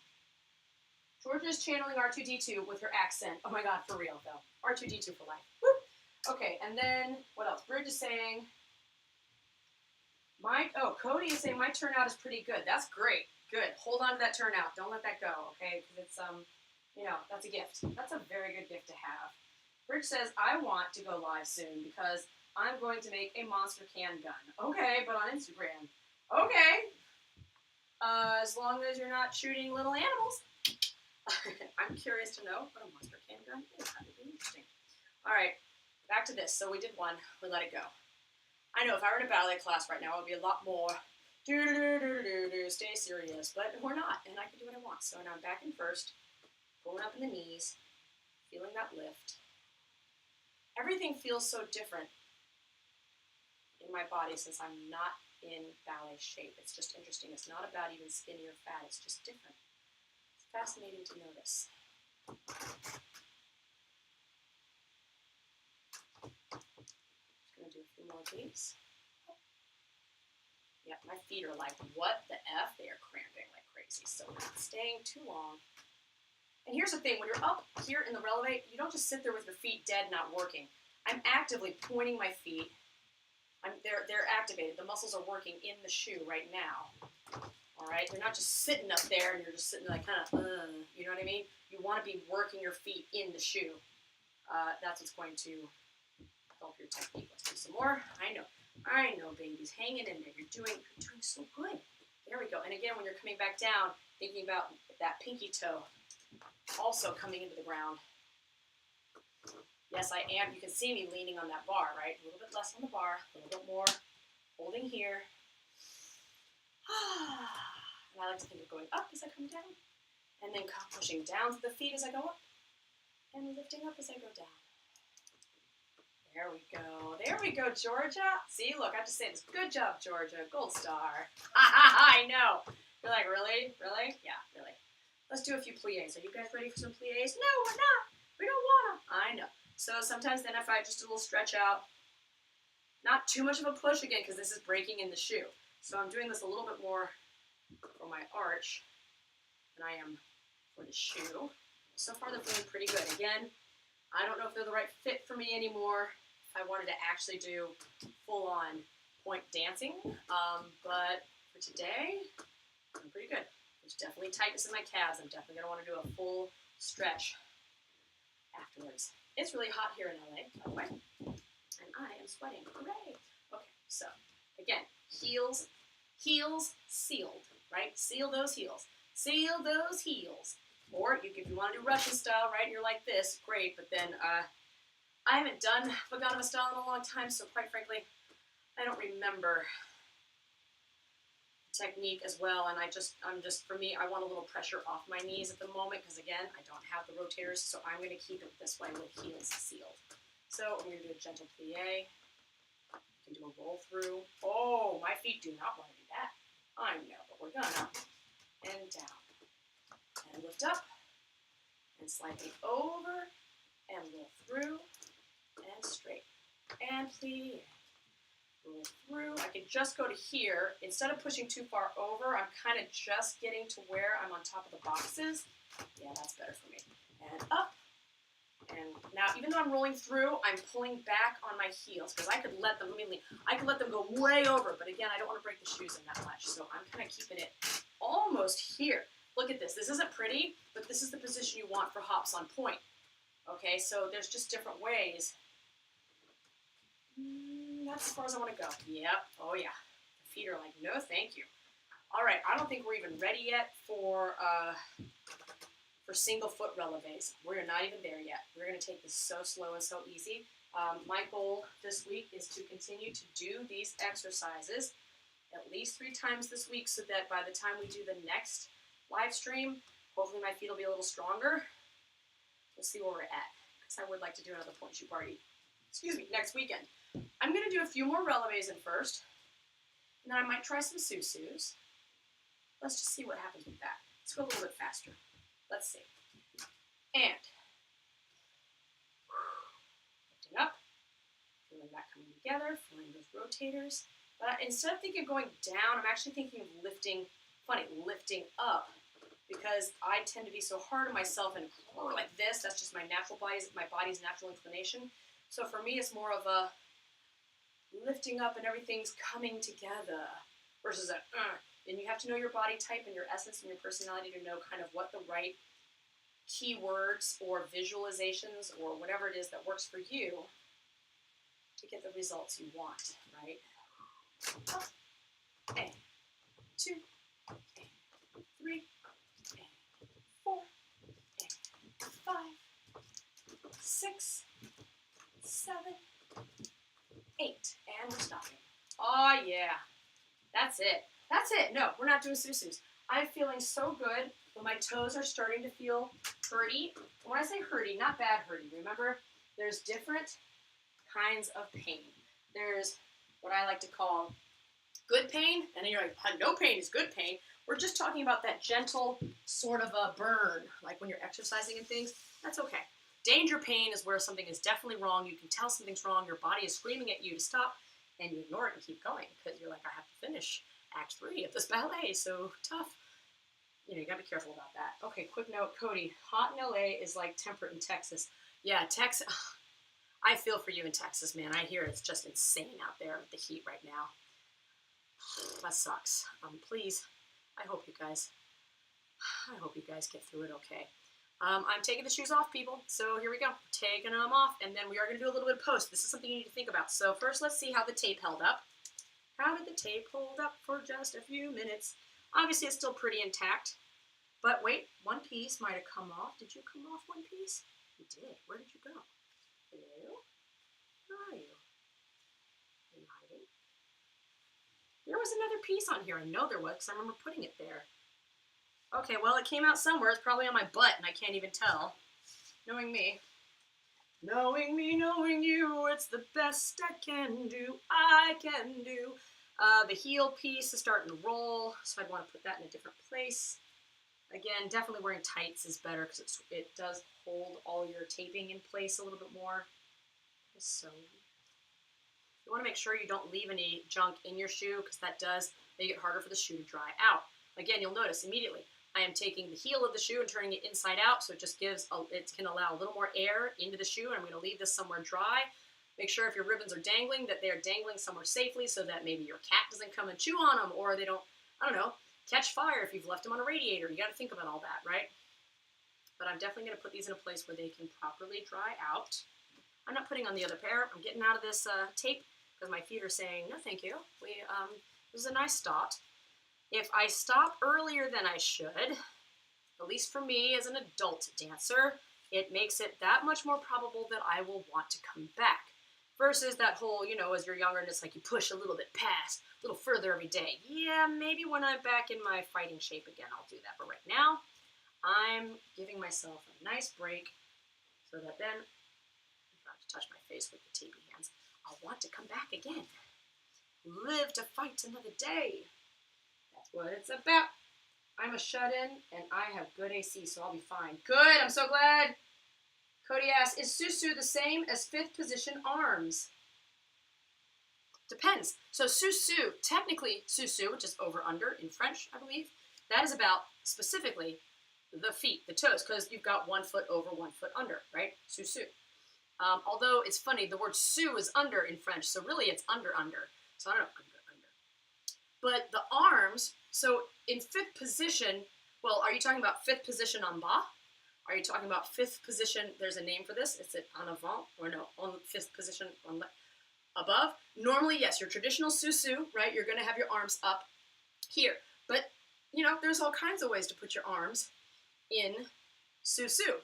Georgia's channeling R2-D2 with her accent. Oh my God, for real though. R2-D2 for life. Woo! Okay, and then what else? Bridge is saying, Cody is saying my turnout is pretty good. That's great. Good. Hold on to that turnout. Don't let that go, okay? Because it's, that's a gift. That's a very good gift to have. Bridge says, I want to go live soon because I'm going to make a monster can gun. Okay, but on Instagram. Okay. As long as you're not shooting little animals. I'm curious to know what a monster can gun is. That would be interesting. All right, back to this. So we did one. We let it go. I know if I were in a ballet class right now, it would be a lot more stay serious, but we're not, and I can do what I want. So now I'm back in first, pulling up in the knees, feeling that lift. Everything feels so different in my body since I'm not in ballet shape. It's just interesting. It's not about even skinny or fat. It's just different. It's fascinating to notice. Just going to do a few more of these. Yeah, my feet are like, what the F? They are cramping like crazy. So we're not staying too long. And here's the thing. When you're up here in the releve, you don't just sit there with your feet dead, not working. I'm actively pointing my feet. They're activated. The muscles are working in the shoe right now. All right? They're not just sitting up there and you're just sitting there like kind of, you know what I mean? You want to be working your feet in the shoe. That's what's going to help your technique. Let's do some more. I know, babies. Hang it in there. You're doing so good. There we go. And again, when you're coming back down, thinking about that pinky toe also coming into the ground. Yes, I am. You can see me leaning on that bar, right? A little bit less on the bar, a little bit more holding here. And I like to think of going up as I come down, and then pushing down to the feet as I go up, and lifting up as I go down. There we go. There we go, Georgia. See, look, I have to say this. Good job, Georgia. Gold star. I know. You're like, really? Really? Yeah, really. Let's do a few pliés. Are you guys ready for some pliés? No, we're not. We don't want to. I know. So sometimes then if I just a little stretch out, not too much of a push again because this is breaking in the shoe. So I'm doing this a little bit more for my arch than I am for the shoe. So far they're feeling pretty good. Again, I don't know if they're the right fit for me anymore. I wanted to actually do full-on point dancing, but for today, I'm pretty good. There's definitely tightness in my calves. I'm definitely going to want to do a full stretch afterwards. It's really hot here in LA, by the way, and I am sweating. Hooray! Okay, so again, heels sealed, right? Seal those heels. Seal those heels. Or if you want to do Russian style, right, and you're like this, great, but then I haven't done Vaganova style in a long time, so quite frankly, I don't remember the technique as well, and for me, I want a little pressure off my knees at the moment, because again, I don't have the rotators, so I'm going to keep it this way with heels sealed. So I'm going to do a gentle plie. You can do a roll through. Oh, my feet do not want to do that. I know, but we're gonna. And down. And lift up. And slightly over. And roll through. And straight. And plie. Roll through. I could just go to here. Instead of pushing too far over, I'm kind of just getting to where I'm on top of the boxes. Yeah, that's better for me. And up. And now, even though I'm rolling through, I'm pulling back on my heels because I could let them go way over, but again, I don't want to break the shoes in that much, so I'm kind of keeping it almost here. Look at this. This isn't pretty, but this is the position you want for hops on point. Okay, so there's just different ways. That's as far as I want to go. Yep. Oh, yeah. The feet are like, no, thank you. All right, I don't think we're even ready yet for single foot releves. We're not even there yet. We're going to take this so slow and so easy. My goal this week is to continue to do these exercises at least 3 times this week so that by the time we do the next live stream, hopefully my feet will be a little stronger. We'll see where we're at, because I would like to do another Pointe shoe party, next weekend. I'm going to do a few more releves in first, and then I might try some susus. Let's just see what happens with that. Let's go a little bit faster. Let's see. And lifting up, feeling that coming together, feeling those rotators. But instead of thinking of going down, I'm actually thinking of lifting up, because I tend to be so hard on myself and like this. That's just my body's natural inclination. So for me, it's more of a lifting up and everything's coming together versus a And you have to know your body type and your essence and your personality to know kind of what the right keywords or visualizations or whatever it is that works for you to get the results you want, right? Up, and 2, and 3, and 4, and 5, 6, 7, 8, and we're stopping. Oh yeah, that's it. That's it. No, we're not doing susus. I'm feeling so good, but my toes are starting to feel hurty. When I say hurty, not bad hurty. Remember, there's different kinds of pain. There's what I like to call good pain, and then you're like, no pain is good pain. We're just talking about that gentle sort of a burn, like when you're exercising and things. That's okay. Danger pain is where something is definitely wrong. You can tell something's wrong. Your body is screaming at you to stop, and you ignore it and keep going because you're like, I have to finish Act 3 of this ballet, so tough. You gotta be careful about that. Okay, quick note, Cody. Hot in LA is like temperate in Texas. Yeah, Texas. I feel for you in Texas, man. I hear it's just insane out there with the heat right now. That sucks. Please, I hope you guys get through it okay. I'm taking the shoes off, people. So here we go. Taking them off, and then we are going to do a little bit of post. This is something you need to think about. So first, let's see how the tape held up. How did the tape hold up for just a few minutes? Obviously, it's still pretty intact. But wait, one piece might have come off. Did you come off one piece? You did. Where did you go? Hello? Where are you? Are you hiding? There was another piece on here. I know there was, because I remember putting it there. Okay, well, it came out somewhere. It's probably on my butt, and I can't even tell. Knowing me. Knowing me, knowing you, it's the best I can do. The heel piece is starting to roll, so I'd want to put that in a different place. Again, definitely wearing tights is better because it does hold all your taping in place a little bit more. So you want to make sure you don't leave any junk in your shoe because that does make it harder for the shoe to dry out. Again, you'll notice immediately I am taking the heel of the shoe and turning it inside out, so it just it can allow a little more air into the shoe, and I'm going to leave this somewhere dry. Make sure if your ribbons are dangling that they are dangling somewhere safely so that maybe your cat doesn't come and chew on them, or they don't, catch fire if you've left them on a radiator. You got to think about all that, right? But I'm definitely going to put these in a place where they can properly dry out. I'm not putting on the other pair. I'm getting out of this tape because my feet are saying, no thank you. This is a nice start. If I stop earlier than I should, at least for me as an adult dancer, it makes it that much more probable that I will want to come back. Versus that whole, as you're younger and it's like you push a little bit past, a little further every day. Yeah, maybe when I'm back in my fighting shape again, I'll do that. But right now, I'm giving myself a nice break so that then, if I have to touch my face with the tapey hands, I'll want to come back again. Live to fight another day. That's what it's about. I'm a shut-in, and I have good AC, so I'll be fine. Good, I'm so glad. Cody asks, is susu the same as 5th position arms? Depends. So susu, technically susu, which is over-under in French, I believe, that is about specifically the feet, the toes, because you've got 1 foot over, 1 foot under, right? Susu. Although it's funny, the word su is under in French, so really it's under. So I don't know, under. But the arms, so in 5th position, well, are you talking about 5th position en bas? Are you talking about 5th position? There's a name for this. Is it en avant? Or no, on 5th position on above? Normally, yes, your traditional susu, right? You're going to have your arms up here. But, there's all kinds of ways to put your arms in susu.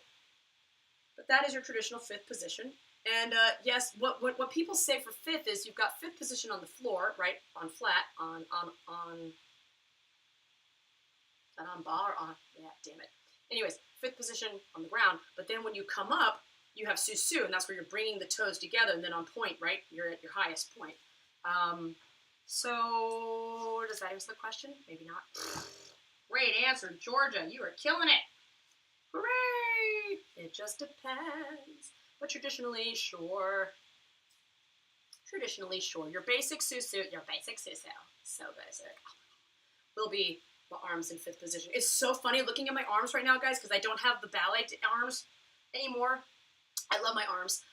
But that is your traditional 5th position. And yes, what people say for fifth is you've got fifth position on the floor, right, on flat, on bar, on, yeah, damn it. Anyways, fifth position on the ground, but then when you come up, you have susu, and that's where you're bringing the toes together, and then on point, right, you're at your highest point. So does that answer the question? Maybe not. Great answer, Georgia. You are killing it. Hooray! It just depends. But traditionally, sure. Traditionally, sure. Your basic susu, so basic, will be the arms in fifth position. It's so funny looking at my arms right now, guys, because I don't have the ballet arms anymore. I love my arms.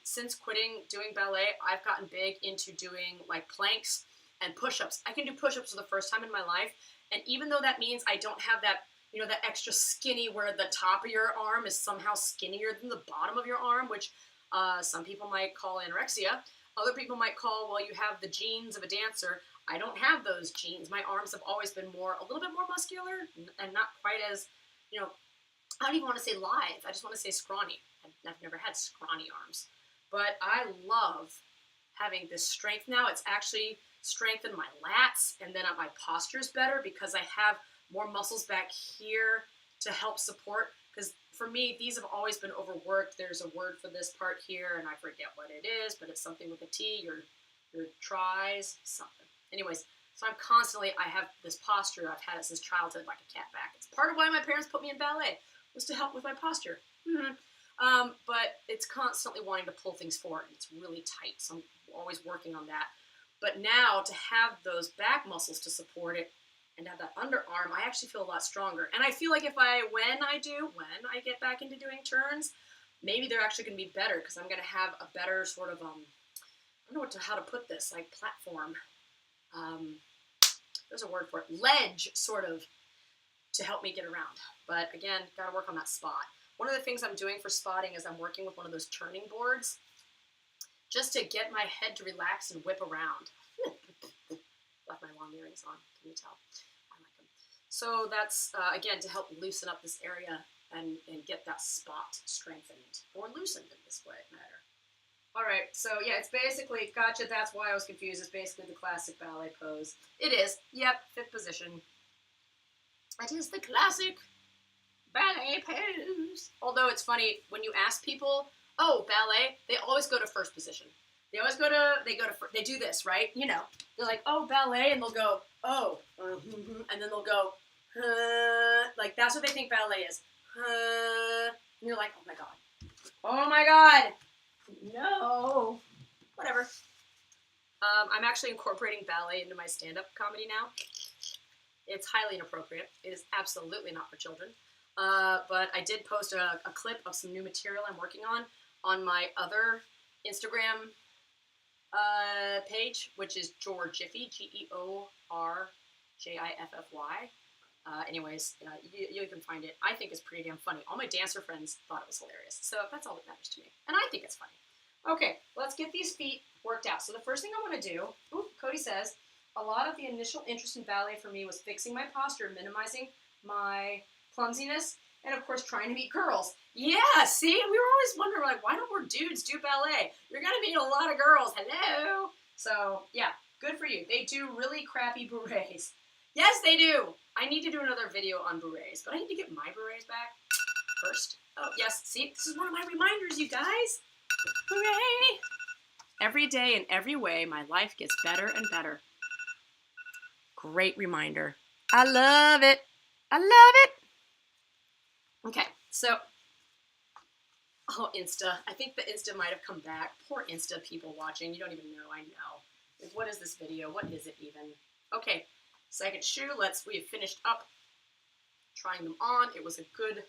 Since quitting doing ballet, I've gotten big into doing like planks and push-ups. I can do push-ups for the first time in my life, and even though that means I don't have that, you know, that extra skinny where the top of your arm is somehow skinnier than the bottom of your arm, which some people might call anorexia. Other people might call, well, you have the genes of a dancer. I don't have those genes. My arms have always been a little bit more muscular and not quite as, you know, I don't even want to say lithe. I just want to say scrawny. I've never had scrawny arms. But I love having this strength now. It's actually strengthened my lats, and then my posture's better because I have more muscles back here to help support. Because for me, these have always been overworked. There's a word for this part here, and I forget what it is, but it's something with a T, your tries, something. Anyways, so I have this posture. I've had it since childhood, like a cat back. It's part of why my parents put me in ballet, was to help with my posture. But it's constantly wanting to pull things forward. It's really tight, so I'm always working on that. But now to have those back muscles to support it and have that underarm, I actually feel a lot stronger. And I feel like when I get back into doing turns, maybe they're actually going to be better because I'm going to have a better sort of, I don't know how to put this, like platform. There's a word for it, ledge, sort of, to help me get around. But again, got to work on that spot. One of the things I'm doing for spotting is I'm working with one of those turning boards just to get my head to relax and whip around. Left my long earrings on, can you tell? I like them. So that's, again, to help loosen up this area and get that spot strengthened or loosened in this way matter. All right, so yeah, it's basically, gotcha, that's why I was confused. It's basically the classic ballet pose. It is, yep, fifth position. It is the classic ballet pose. Although it's funny, when you ask people, oh, ballet, they always go to first position. They do this, right? You know, they're like, oh, ballet, and they'll go, oh, and then they'll go, like that's what they think ballet is. And you're like, oh my God, no, whatever. I'm actually incorporating ballet into my stand-up comedy now. It's highly inappropriate. It is absolutely not for children. But I did post a clip of some new material I'm working on my other Instagram page, which is Georgiffy, GeorJiffy. Anyways, you can find it. I think it's pretty damn funny. All my dancer friends thought it was hilarious. So that's all that matters to me. And I think it's funny. Okay, let's get these feet worked out. So the first thing I want to do, Cody says, a lot of the initial interest in ballet for me was fixing my posture, minimizing my clumsiness, and of course trying to meet girls. Yeah, see, we were always wondering, like, why don't more dudes do ballet? You're gonna meet a lot of girls. Hello. So yeah, good for you. They do really crappy berets. Yes, they do. I need to do another video on berets, but I need to get my berets back first. Oh yes, see, this is one of my reminders, you guys. Hooray! Every day in every way, my life gets better and better. Great reminder. I love it. I love it. Okay, so, Insta. I think the Insta might have come back. Poor Insta people watching. You don't even know. I know. Like, what is this video? What is it even? Okay, second shoe. We have finished up trying them on. It was a good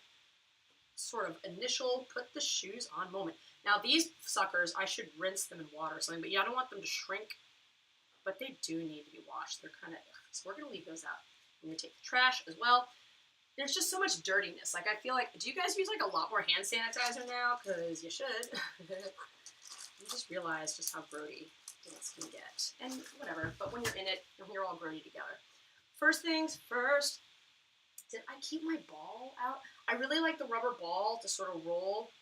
sort of initial put the shoes on moment. Now these suckers, I should rinse them in water or something, but yeah, I don't want them to shrink, but they do need to be washed. They're kind of, so we're going to leave those out. I'm going to take the trash as well. There's just so much dirtiness. Like, I feel like, do you guys use like a lot more hand sanitizer now? Because you should. You just realize just how grody things can get. And whatever, but when you're in it, you're all grody together. First things first, did I keep my ball out? I really like the rubber ball to sort of roll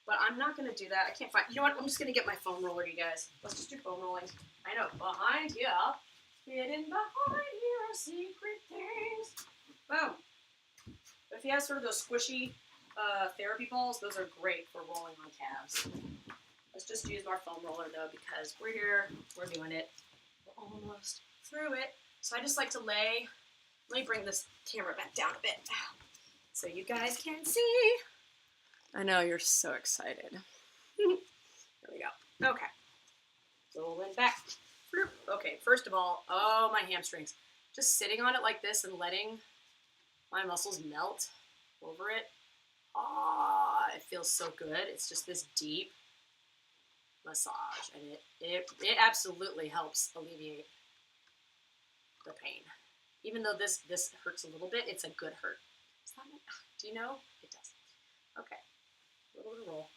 But I'm not going to do that. I can't find... You know what? I'm just going to get my foam roller, you guys. Let's just do foam rolling. I know. Behind here. Hidden behind here are secret things. Boom. But if you have sort of those squishy therapy balls, those are great for rolling on calves. Let's just use our foam roller, though, because we're here. We're doing it. We're almost through it. So I just like to lay... Let me bring this camera back down a bit so you guys can see. I know you're so excited. There we go. Okay. Rolling back. Okay, first of all, oh, my hamstrings. Just sitting on it like this and letting my muscles melt over it. Ah, it feels so good. It's just this deep massage, and it absolutely helps alleviate the pain. Even though this hurts a little bit, it's a good hurt. Do you know? It does. Okay. A little bit of roll.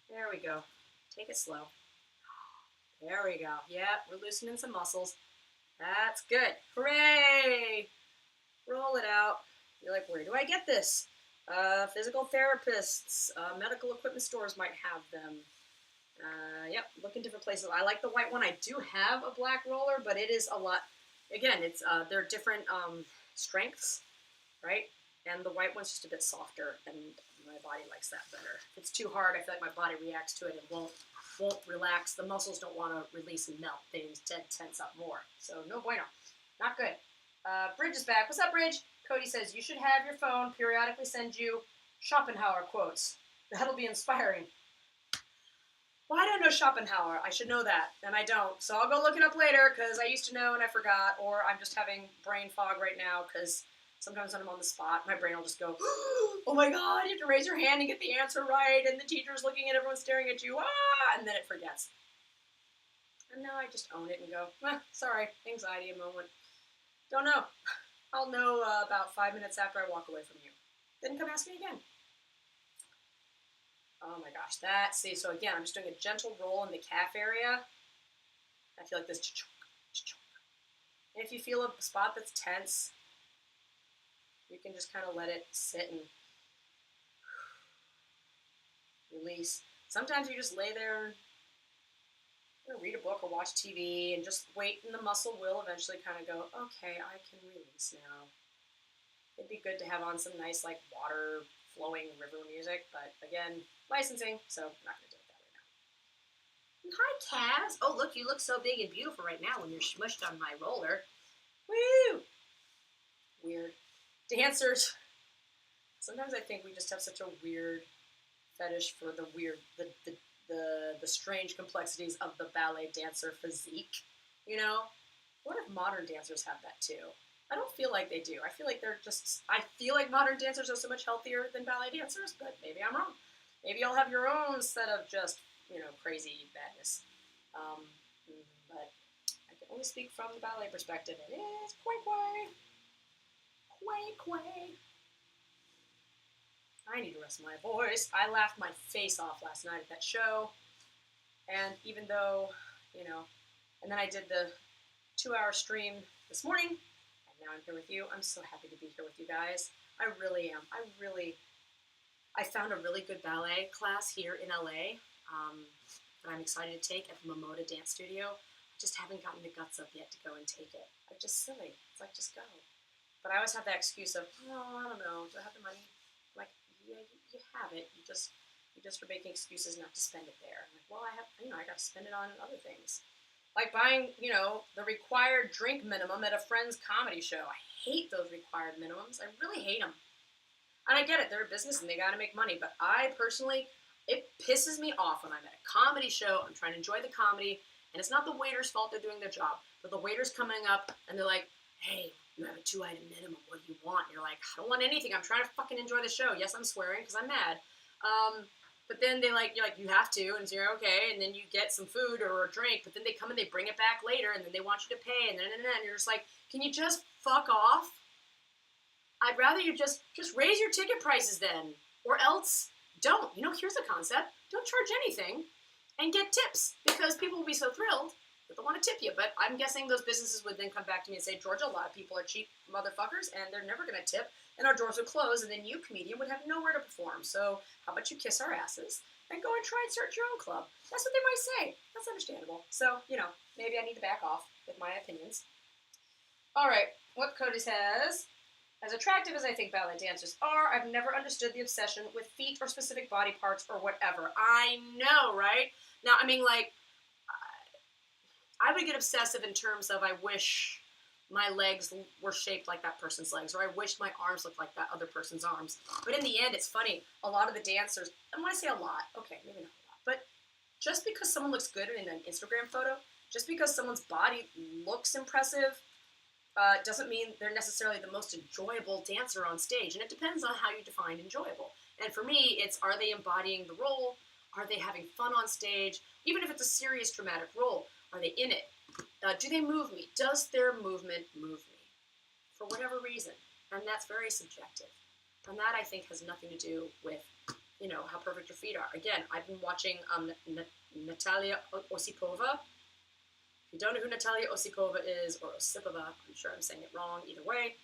There we go. Take it slow. There we go. Yeah, we're loosening some muscles. That's good. Hooray! Roll it out. You're like, where do I get this? Physical therapists, medical equipment stores might have them. Yep, look in different places. I like the white one. I do have a black roller, but it is a lot. Again, it's they're different strengths, right? And the white one's just a bit softer, and my body likes that better. If it's too hard, I feel like my body reacts to it and won't relax. The muscles don't want to release and melt. They instead tense up more. So no bueno. Not good. Bridge is back. What's up, Bridge? Cody says, you should have your phone periodically send you Schopenhauer quotes. That'll be inspiring. Well, I don't know Schopenhauer. I should know that, and I don't. So I'll go look it up later, because I used to know and I forgot, or I'm just having brain fog right now, because sometimes when I'm on the spot, my brain will just go, oh my God, you have to raise your hand and get the answer right, and the teacher's looking at everyone staring at you, and then it forgets. And now I just own it and go, sorry, anxiety a moment. Don't know. I'll know about 5 minutes after I walk away from you. Then come ask me again. Oh my gosh, see, so again, I'm just doing a gentle roll in the calf area. I feel like this, and if you feel a spot that's tense, you can just kind of let it sit and release. Sometimes you just lay there and read a book or watch TV and just wait, and the muscle will eventually kind of go, okay, I can release now. It'd be good to have on some nice, like, water flowing river music, but again, licensing, so I'm not going to do it that right now. Hi, Kaz. Oh, look, you look so big and beautiful right now when you're smushed on my roller. Woo! Weird. Dancers. Sometimes I think we just have such a weird fetish for the weird, the strange complexities of the ballet dancer physique, you know? What if modern dancers have that too? I don't feel like they do. I feel like I feel like modern dancers are so much healthier than ballet dancers, but maybe I'm wrong. Maybe y'all have your own set of just, crazy badness. But I can only speak from the ballet perspective. It is quay. I need to rest my voice. I laughed my face off last night at that show. And even though, and then I did the 2-hour stream this morning. Now I'm here with you. I'm so happy to be here with you guys. I really am. I found a really good ballet class here in LA that I'm excited to take at the Momoda Dance Studio. I just haven't gotten the guts up yet to go and take it. I'm just silly. It's like, just go. But I always have that excuse of, oh, I don't know. Do I have the money? I'm like, yeah, you have it. You just are making excuses not to spend it there. I'm like, well, I got to spend it on other things. Like buying, the required drink minimum at a friend's comedy show. I hate those required minimums. I really hate them. And I get it. They're a business and they got to make money. But I personally, it pisses me off when I'm at a comedy show. I'm trying to enjoy the comedy. And it's not the waiter's fault they're doing their job. But the waiter's coming up and they're like, hey, you have a 2-item minimum. What do you want? And you're like, I don't want anything. I'm trying to fucking enjoy the show. Yes, I'm swearing because I'm mad. But then you're like, you have to, and so you're okay, and then you get some food or a drink, but then they come and they bring it back later, and then they want you to pay, and then you're just like, can you just fuck off? I'd rather you just raise your ticket prices then, or else don't. Here's the concept. Don't charge anything and get tips, because people will be so thrilled that they'll want to tip you. But I'm guessing those businesses would then come back to me and say, Georgia, a lot of people are cheap motherfuckers, and they're never going to tip and our doors would close, and then you, comedian, would have nowhere to perform. So how about you kiss our asses and go and try and start your own club? That's what they might say. That's understandable. So, you know, maybe I need to back off with my opinions. All right, what Cody says. As attractive as I think ballet dancers are, I've never understood the obsession with feet or specific body parts or whatever. I know, right? Now, I mean, like, I would get obsessive in terms of I wish my legs were shaped like that person's legs, or I wish my arms looked like that other person's arms. But in the end, it's funny. A lot of the dancers, and when I say a lot, okay, maybe not a lot, but just because someone looks good in an Instagram photo, just because someone's body looks impressive, doesn't mean they're necessarily the most enjoyable dancer on stage. And it depends on how you define enjoyable. And for me, it's, are they embodying the role? Are they having fun on stage? Even if it's a serious dramatic role, are they in it? Do they move me? Does their movement move me? For whatever reason. And that's very subjective. And that, I think, has nothing to do with, you know, how perfect your feet are. Again, I've been watching Natalia Osipova. If you don't know who Natalia Osipova is, or Osipova, I'm sure I'm saying it wrong, either way,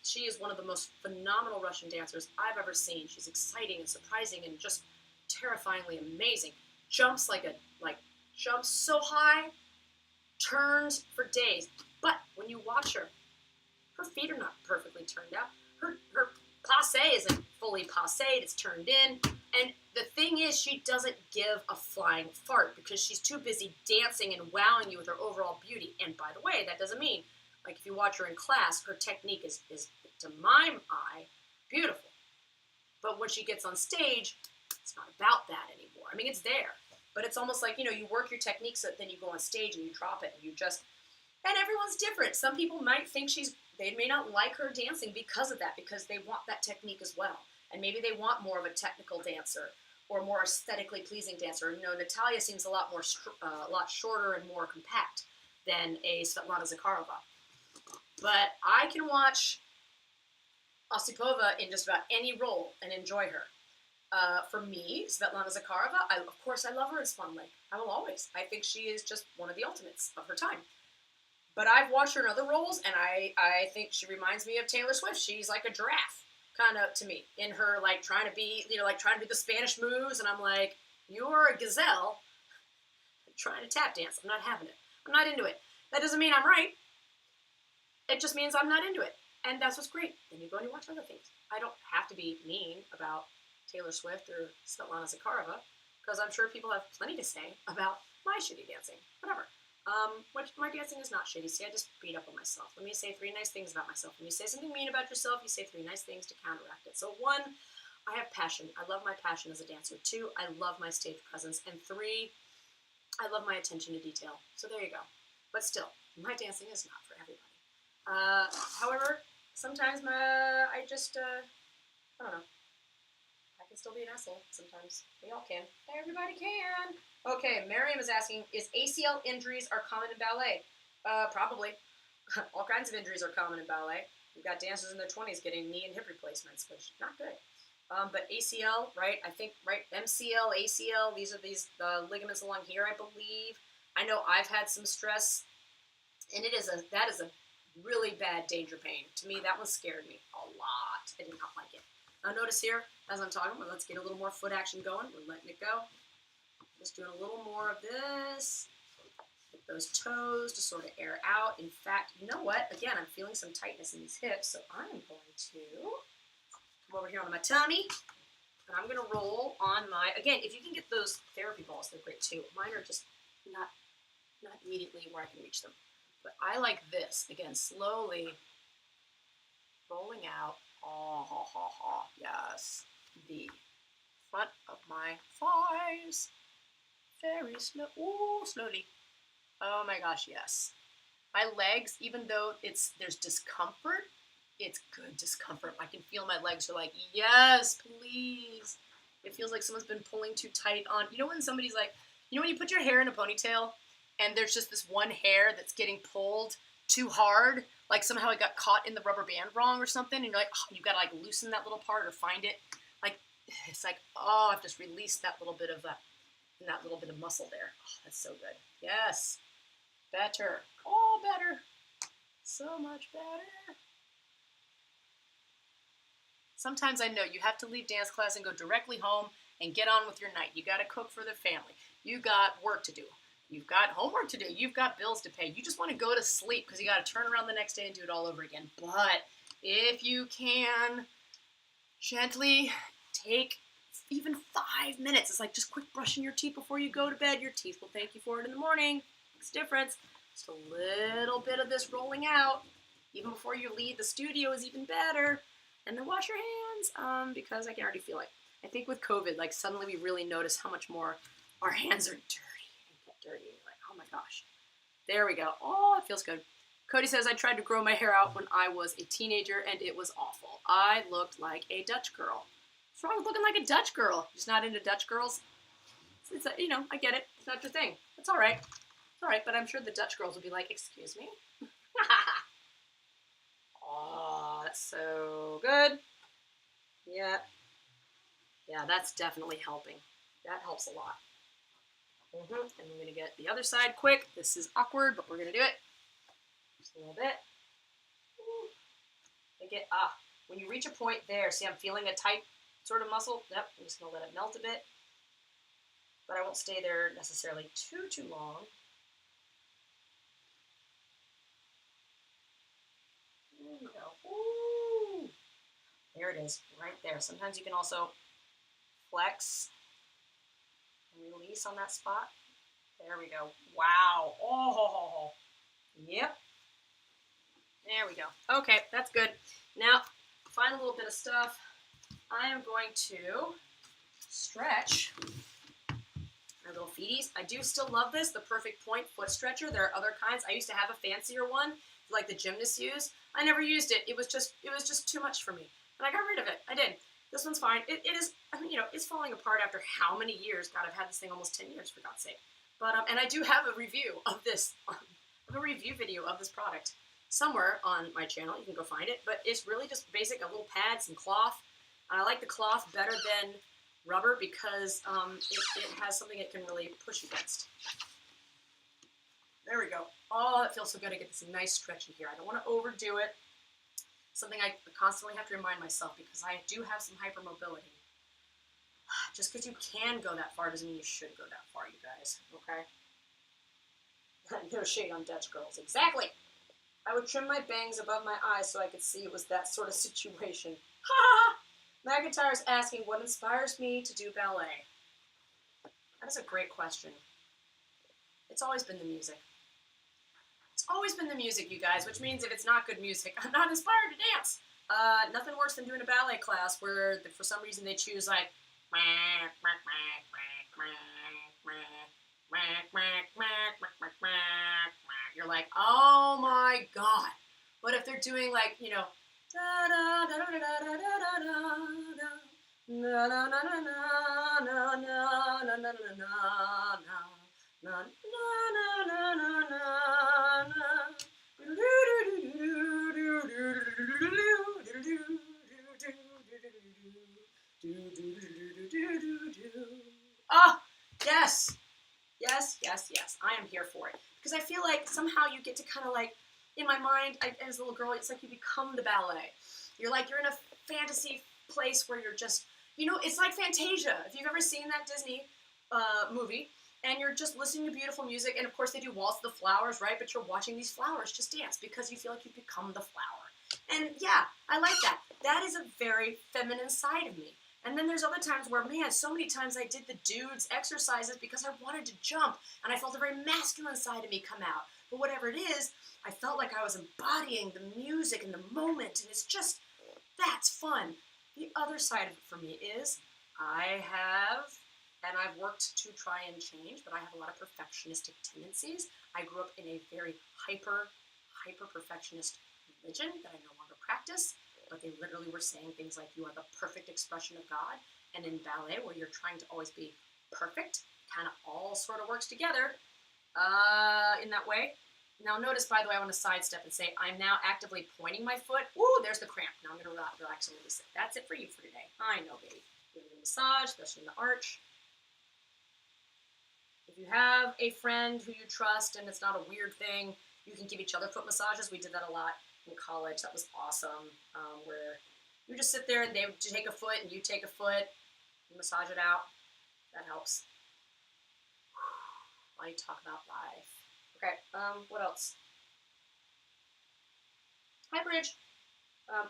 she is one of the most phenomenal Russian dancers I've ever seen. She's exciting and surprising and just terrifyingly amazing. Jumps jumps so high, turns for days. But when you watch her, her feet are not perfectly turned out. Her passe isn't fully passeed, it's turned in. And the thing is, she doesn't give a flying fart because she's too busy dancing and wowing you with her overall beauty. And by the way, that doesn't mean, like if you watch her in class, her technique is to my eye, beautiful. But when she gets on stage, it's not about that anymore. I mean, it's there. But it's almost like, you know, you work your technique so then you go on stage and you drop it and you just, and everyone's different. Some people might think they may not like her dancing because of that, because they want that technique as well. And maybe they want more of a technical dancer or more aesthetically pleasing dancer. You know, Natalia seems a lot shorter and more compact than a Svetlana Zakharova. But I can watch Osipova in just about any role and enjoy her. For me, Svetlana Zakharova, of course I love her in Swan Lake. I will always. I think she is just one of the ultimates of her time. But I've watched her in other roles, and I think she reminds me of Taylor Swift. She's like a giraffe, kind of, to me, in her, like, trying to be, you know, like, trying to do the Spanish moves, and I'm like, you're a gazelle trying to tap dance. I'm not having it. I'm not into it. That doesn't mean I'm right. It just means I'm not into it. And that's what's great. Then you go and you watch other things. I don't have to be mean about Taylor Swift or Svetlana Zakharova, because I'm sure people have plenty to say about my shitty dancing. Whatever. Which my dancing is not shitty. See, I just beat up on myself. Let me say 3 nice things about myself. When you say something mean about yourself, you say 3 nice things to counteract it. So 1, I have passion. I love my passion as a dancer. 2, I love my stage presence. And 3, I love my attention to detail. So there you go. But still, my dancing is not for everybody. However, sometimes I don't know. I can still be an asshole sometimes. We all can. Everybody can. Okay, Miriam is asking, is ACL injuries are common in ballet? Probably. All kinds of injuries are common in ballet. We've got dancers in their 20s getting knee and hip replacements, which not good. But ACL, right? I think, right? MCL, ACL, these are ligaments along here, I believe. I know I've had some stress, and that is a really bad danger pain. To me, that one scared me a lot. I did not like it. Now notice here, as I'm talking, let's get a little more foot action going. We're letting it go. Just doing a little more of this. Get those toes to sort of air out. In fact, you know what? Again, I'm feeling some tightness in these hips, so I'm going to come over here on my tummy, and I'm going to roll on my, again, if you can get those therapy balls, they're great too. Mine are just not immediately where I can reach them. But I like this. Again, slowly rolling out. Oh, ha, ha, ha. Yes. The front of my thighs. Very slow. Ooh, slowly. Oh my gosh, yes. My legs, even though there's discomfort, it's good discomfort. I can feel my legs are like, yes, please. It feels like someone's been pulling too tight on. You know when somebody's like, you know when you put your hair in a ponytail and there's just this one hair that's getting pulled too hard, like somehow it got caught in the rubber band wrong or something, and you're like, oh, you gotta like loosen that little part or find it. Like, it's like, oh, I've just released that little bit of muscle there. Oh, that's so good. Yes. Better. Oh, better. So much better. Sometimes I know you have to leave dance class and go directly home and get on with your night. You got to cook for the family. You got work to do. You've got homework to do. You've got bills to pay. You just want to go to sleep because you got to turn around the next day and do it all over again. But if you can gently take even 5 minutes, it's like just quick brushing your teeth before you go to bed. Your teeth will thank you for it in the morning. Makes a difference. Just a little bit of this rolling out, even before you leave the studio, is even better. And then wash your hands, because I can already feel it. I think with COVID, like suddenly we really notice how much more our hands are dirty and get dirty. You're like, oh my gosh. There we go. Oh, it feels good. Cody says, I tried to grow my hair out when I was a teenager and it was awful. I looked like a Dutch girl. What's wrong with looking like a Dutch girl? Just not into Dutch girls? I get it. It's not your thing. It's all right. It's all right, but I'm sure the Dutch girls will be like, excuse me? Oh, that's so good. Yeah. Yeah, that's definitely helping. That helps a lot. And we're going to get the other side quick. This is awkward, but we're going to do it. Just a little bit. When you reach a point there, see I'm feeling a tight sort of muscle. Yep, I'm just going to let it melt a bit. But I won't stay there necessarily too long. There we go. Ooh. There it is, right there. Sometimes you can also flex and release on that spot. There we go. Wow. Oh, yep. There we go. Okay, that's good. Now, final little bit of stuff. I am going to stretch my little feeties. I do still love this, the Perfect Point foot stretcher. There are other kinds. I used to have a fancier one, like the gymnasts use. I never used it. It was just too much for me. And I got rid of it. I did. This one's fine. It is, it's falling apart after how many years? God, I've had this thing almost 10 years, for God's sake. But, and I do have a review of this, a review video of this product somewhere on my channel. You can go find it. But it's really just basic, a little pad, some cloth. I like the cloth better than rubber because it has something it can really push against. There we go. Oh, that feels so good. I get this nice stretch in here. I don't want to overdo it. Something I constantly have to remind myself because I do have some hypermobility. Just because you can go that far doesn't mean you should go that far, you guys. Okay? No shade on Dutch girls. Exactly. I would trim my bangs above my eyes so I could see it was that sort of situation. Ha ha! McIntyre is asking, what inspires me to do ballet? That is a great question. It's always been the music. It's always been the music, you guys, which means if it's not good music, I'm not inspired to dance. Nothing worse than doing a ballet class where for some reason they choose like you're like, oh my God. But if they're doing like, da da da da da da da da da oh, yes. Yes, yes, yes. I am here for it. Because I feel like somehow you get to kind of like, in my mind, as a little girl, it's like you become the ballet. You're in a fantasy place where you're just, it's like Fantasia. If you've ever seen that Disney movie, and you're just listening to beautiful music, and of course they do Waltz of the Flowers, right? But you're watching these flowers just dance because you feel like you've become the flower. And yeah, I like that. That is a very feminine side of me. And then there's other times where, man, so many times I did the dudes exercises because I wanted to jump, and I felt a very masculine side of me come out. But whatever it is, I felt like I was embodying the music and the moment, and it's just, that's fun. The other side of it for me is I've worked to try and change, but I have a lot of perfectionistic tendencies. I grew up in a very hyper perfectionist religion that I no longer practice, but they literally were saying things like, you are the perfect expression of God. And in ballet, where you're trying to always be perfect, kind of all sort of works together in that way. Now notice, by the way, I want to sidestep and say I'm now actively pointing my foot. Ooh, there's the cramp. Now I'm going to relax and release it. That's it for you for today. I know, baby. Give it a massage, especially in the arch. If you have a friend who you trust and it's not a weird thing, you can give each other foot massages. We did that a lot in college. That was awesome, where you You just sit there and they take a foot and you take a foot, you massage it out. That helps. While you talk about life. Okay, what else? Hi, Bridge.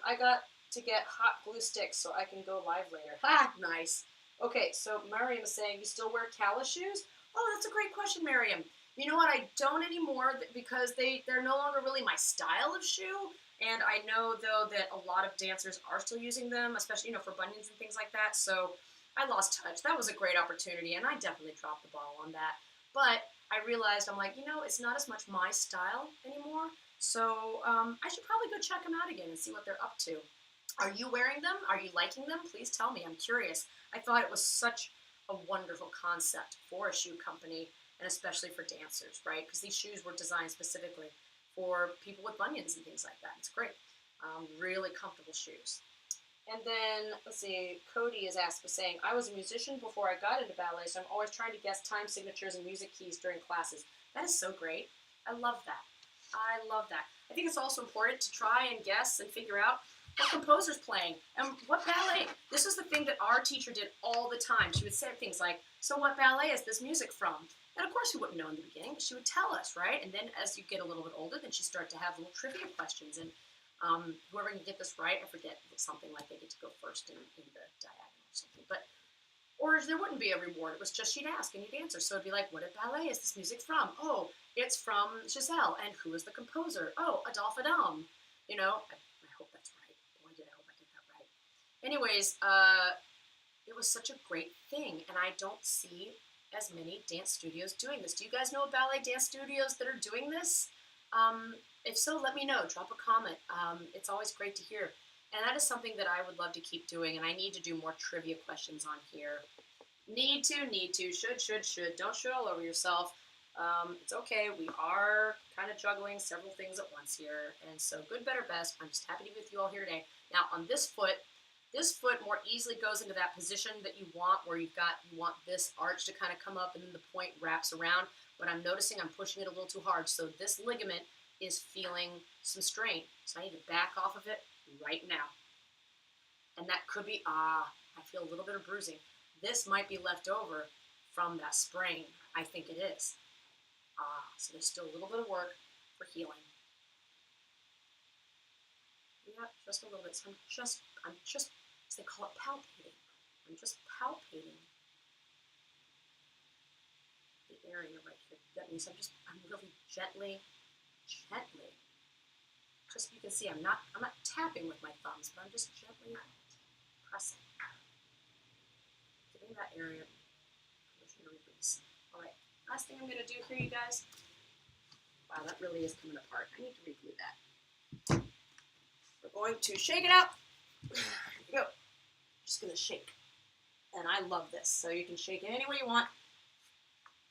I got to get hot glue sticks so I can go live later. Ha! Nice. Okay, so Miriam is saying, you still wear callus shoes? Oh, that's a great question, Miriam. You know what? I don't anymore because they're no longer really my style of shoe. And I know, though, that a lot of dancers are still using them, especially, for bunions and things like that. So I lost touch. That was a great opportunity, and I definitely dropped the ball on that. But I realized, I'm like, it's not as much my style anymore. So I should probably go check them out again and see what they're up to. Are you wearing them? Are you liking them? Please tell me. I'm curious. I thought it was such a wonderful concept for a shoe company, and especially for dancers, right? Because these shoes were designed specifically for people with bunions and things like that. It's great. Really comfortable shoes. And then, let's see, Cody is saying, I was a musician before I got into ballet, so I'm always trying to guess time signatures and music keys during classes. That is so great. I love that. I love that. I think it's also important to try and guess and figure out what composer's playing and what ballet. This is the thing that our teacher did all the time. She would say things like, so what ballet is this music from? And of course we wouldn't know in the beginning, but she would tell us, right? And then as you get a little bit older, then she'd start to have little trivia questions. And whoever can get this right, I forget, something like they get to go first in the diagonal or something. Or there wouldn't be a reward. It was just she'd ask and you'd answer. So it'd be like, what ballet is this music from? Oh, it's from Giselle. And who is the composer? Oh, Adolphe Adam. I hope that's right. Boy, I hope I did that right. Anyways, it was such a great thing. And I don't see as many dance studios doing this. Do you guys know of ballet dance studios that are doing this? If so, let me know. Drop a comment. It's always great to hear. And that is something that I would love to keep doing, and I need to do more trivia questions on here. Need to, should. Don't should all over yourself. It's okay. We are kind of juggling several things at once here, and so good, better, best. I'm just happy to be with you all here today. Now, on this foot more easily goes into that position that you want, where you want this arch to kind of come up, and then the point wraps around, but I'm noticing I'm pushing it a little too hard, so this ligament is feeling some strain, so I need to back off of it right now. And that could be, I feel a little bit of bruising. This might be left over from that sprain. I think it is. So there's still a little bit of work for healing. Yeah, just a little bit. So I'm just, as they call it, palpating. I'm just palpating the area right here. That means I'm really gently. Just, you can see I'm not tapping with my thumbs, but I'm just gently pressing. Giving that area permission to release. All right, last thing I'm going to do here, you guys. Wow, that really is coming apart. I need to reglue that. We're going to shake it out. Here we go. Just going to shake. And I love this. So you can shake it any way you want.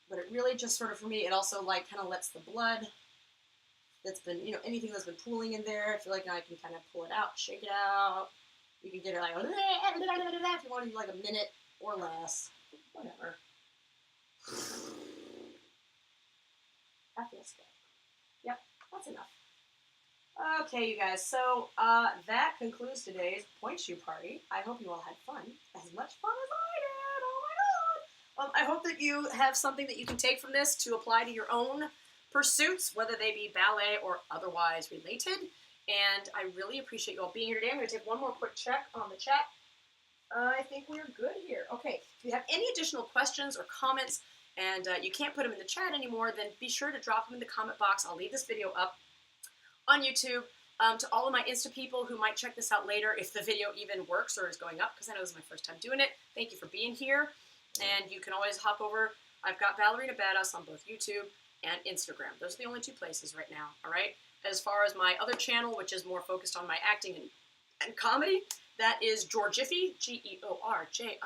But it really just sort of, for me, it also like kind of lets the blood that's been, anything that's been pooling in there, I feel like now I can kind of pull it out, shake it out. You can get it like, if you want to do like a minute or less, whatever. That feels good. Yep, that's enough. Okay, you guys, so that concludes today's Pointe shoe party. I hope you all had fun, as much fun as I did. Oh my God. I hope that you have something that you can take from this to apply to your own pursuits, whether they be ballet or otherwise related. And I really appreciate you all being here today. I'm going to take one more quick check on the chat. I think we're good here. Okay, if you have any additional questions or comments and you can't put them in the chat anymore, then be sure to drop them in the comment box. I'll leave this video up on YouTube. To all of my Insta people who might check this out later, if the video even works or is going up, because I know this is my first time doing it, thank you for being here. And you can always hop over. I've got Ballerina Badass on both YouTube and Instagram. Those are the only two places right now, all right? As far as my other channel, which is more focused on my acting and comedy, that is Georgiffy, Georjiffy,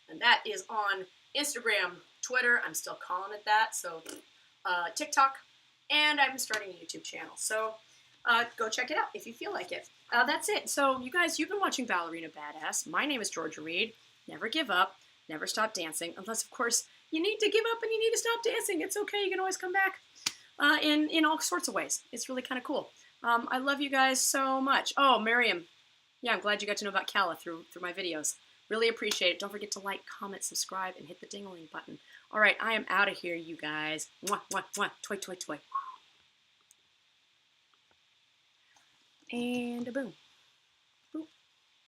and that is on Instagram, Twitter, I'm still calling it that, so TikTok, and I'm starting a YouTube channel. So go check it out if you feel like it. That's it. So you guys, you've been watching Ballerina Badass. My name is Georgia Reed. Never give up. Never stop dancing. Unless, of course, you need to give up and you need to stop dancing. It's okay. You can always come back in all sorts of ways. It's really kind of cool. I love you guys so much. Oh, Miriam. yeah, I'm glad you got to know about Kala through my videos. Really appreciate it. Don't forget to like, comment, subscribe, and hit the ding-a-ling button. All right, I am out of here, you guys. Mwah, mwah, mwah. Toy, toy, toy. And a boom.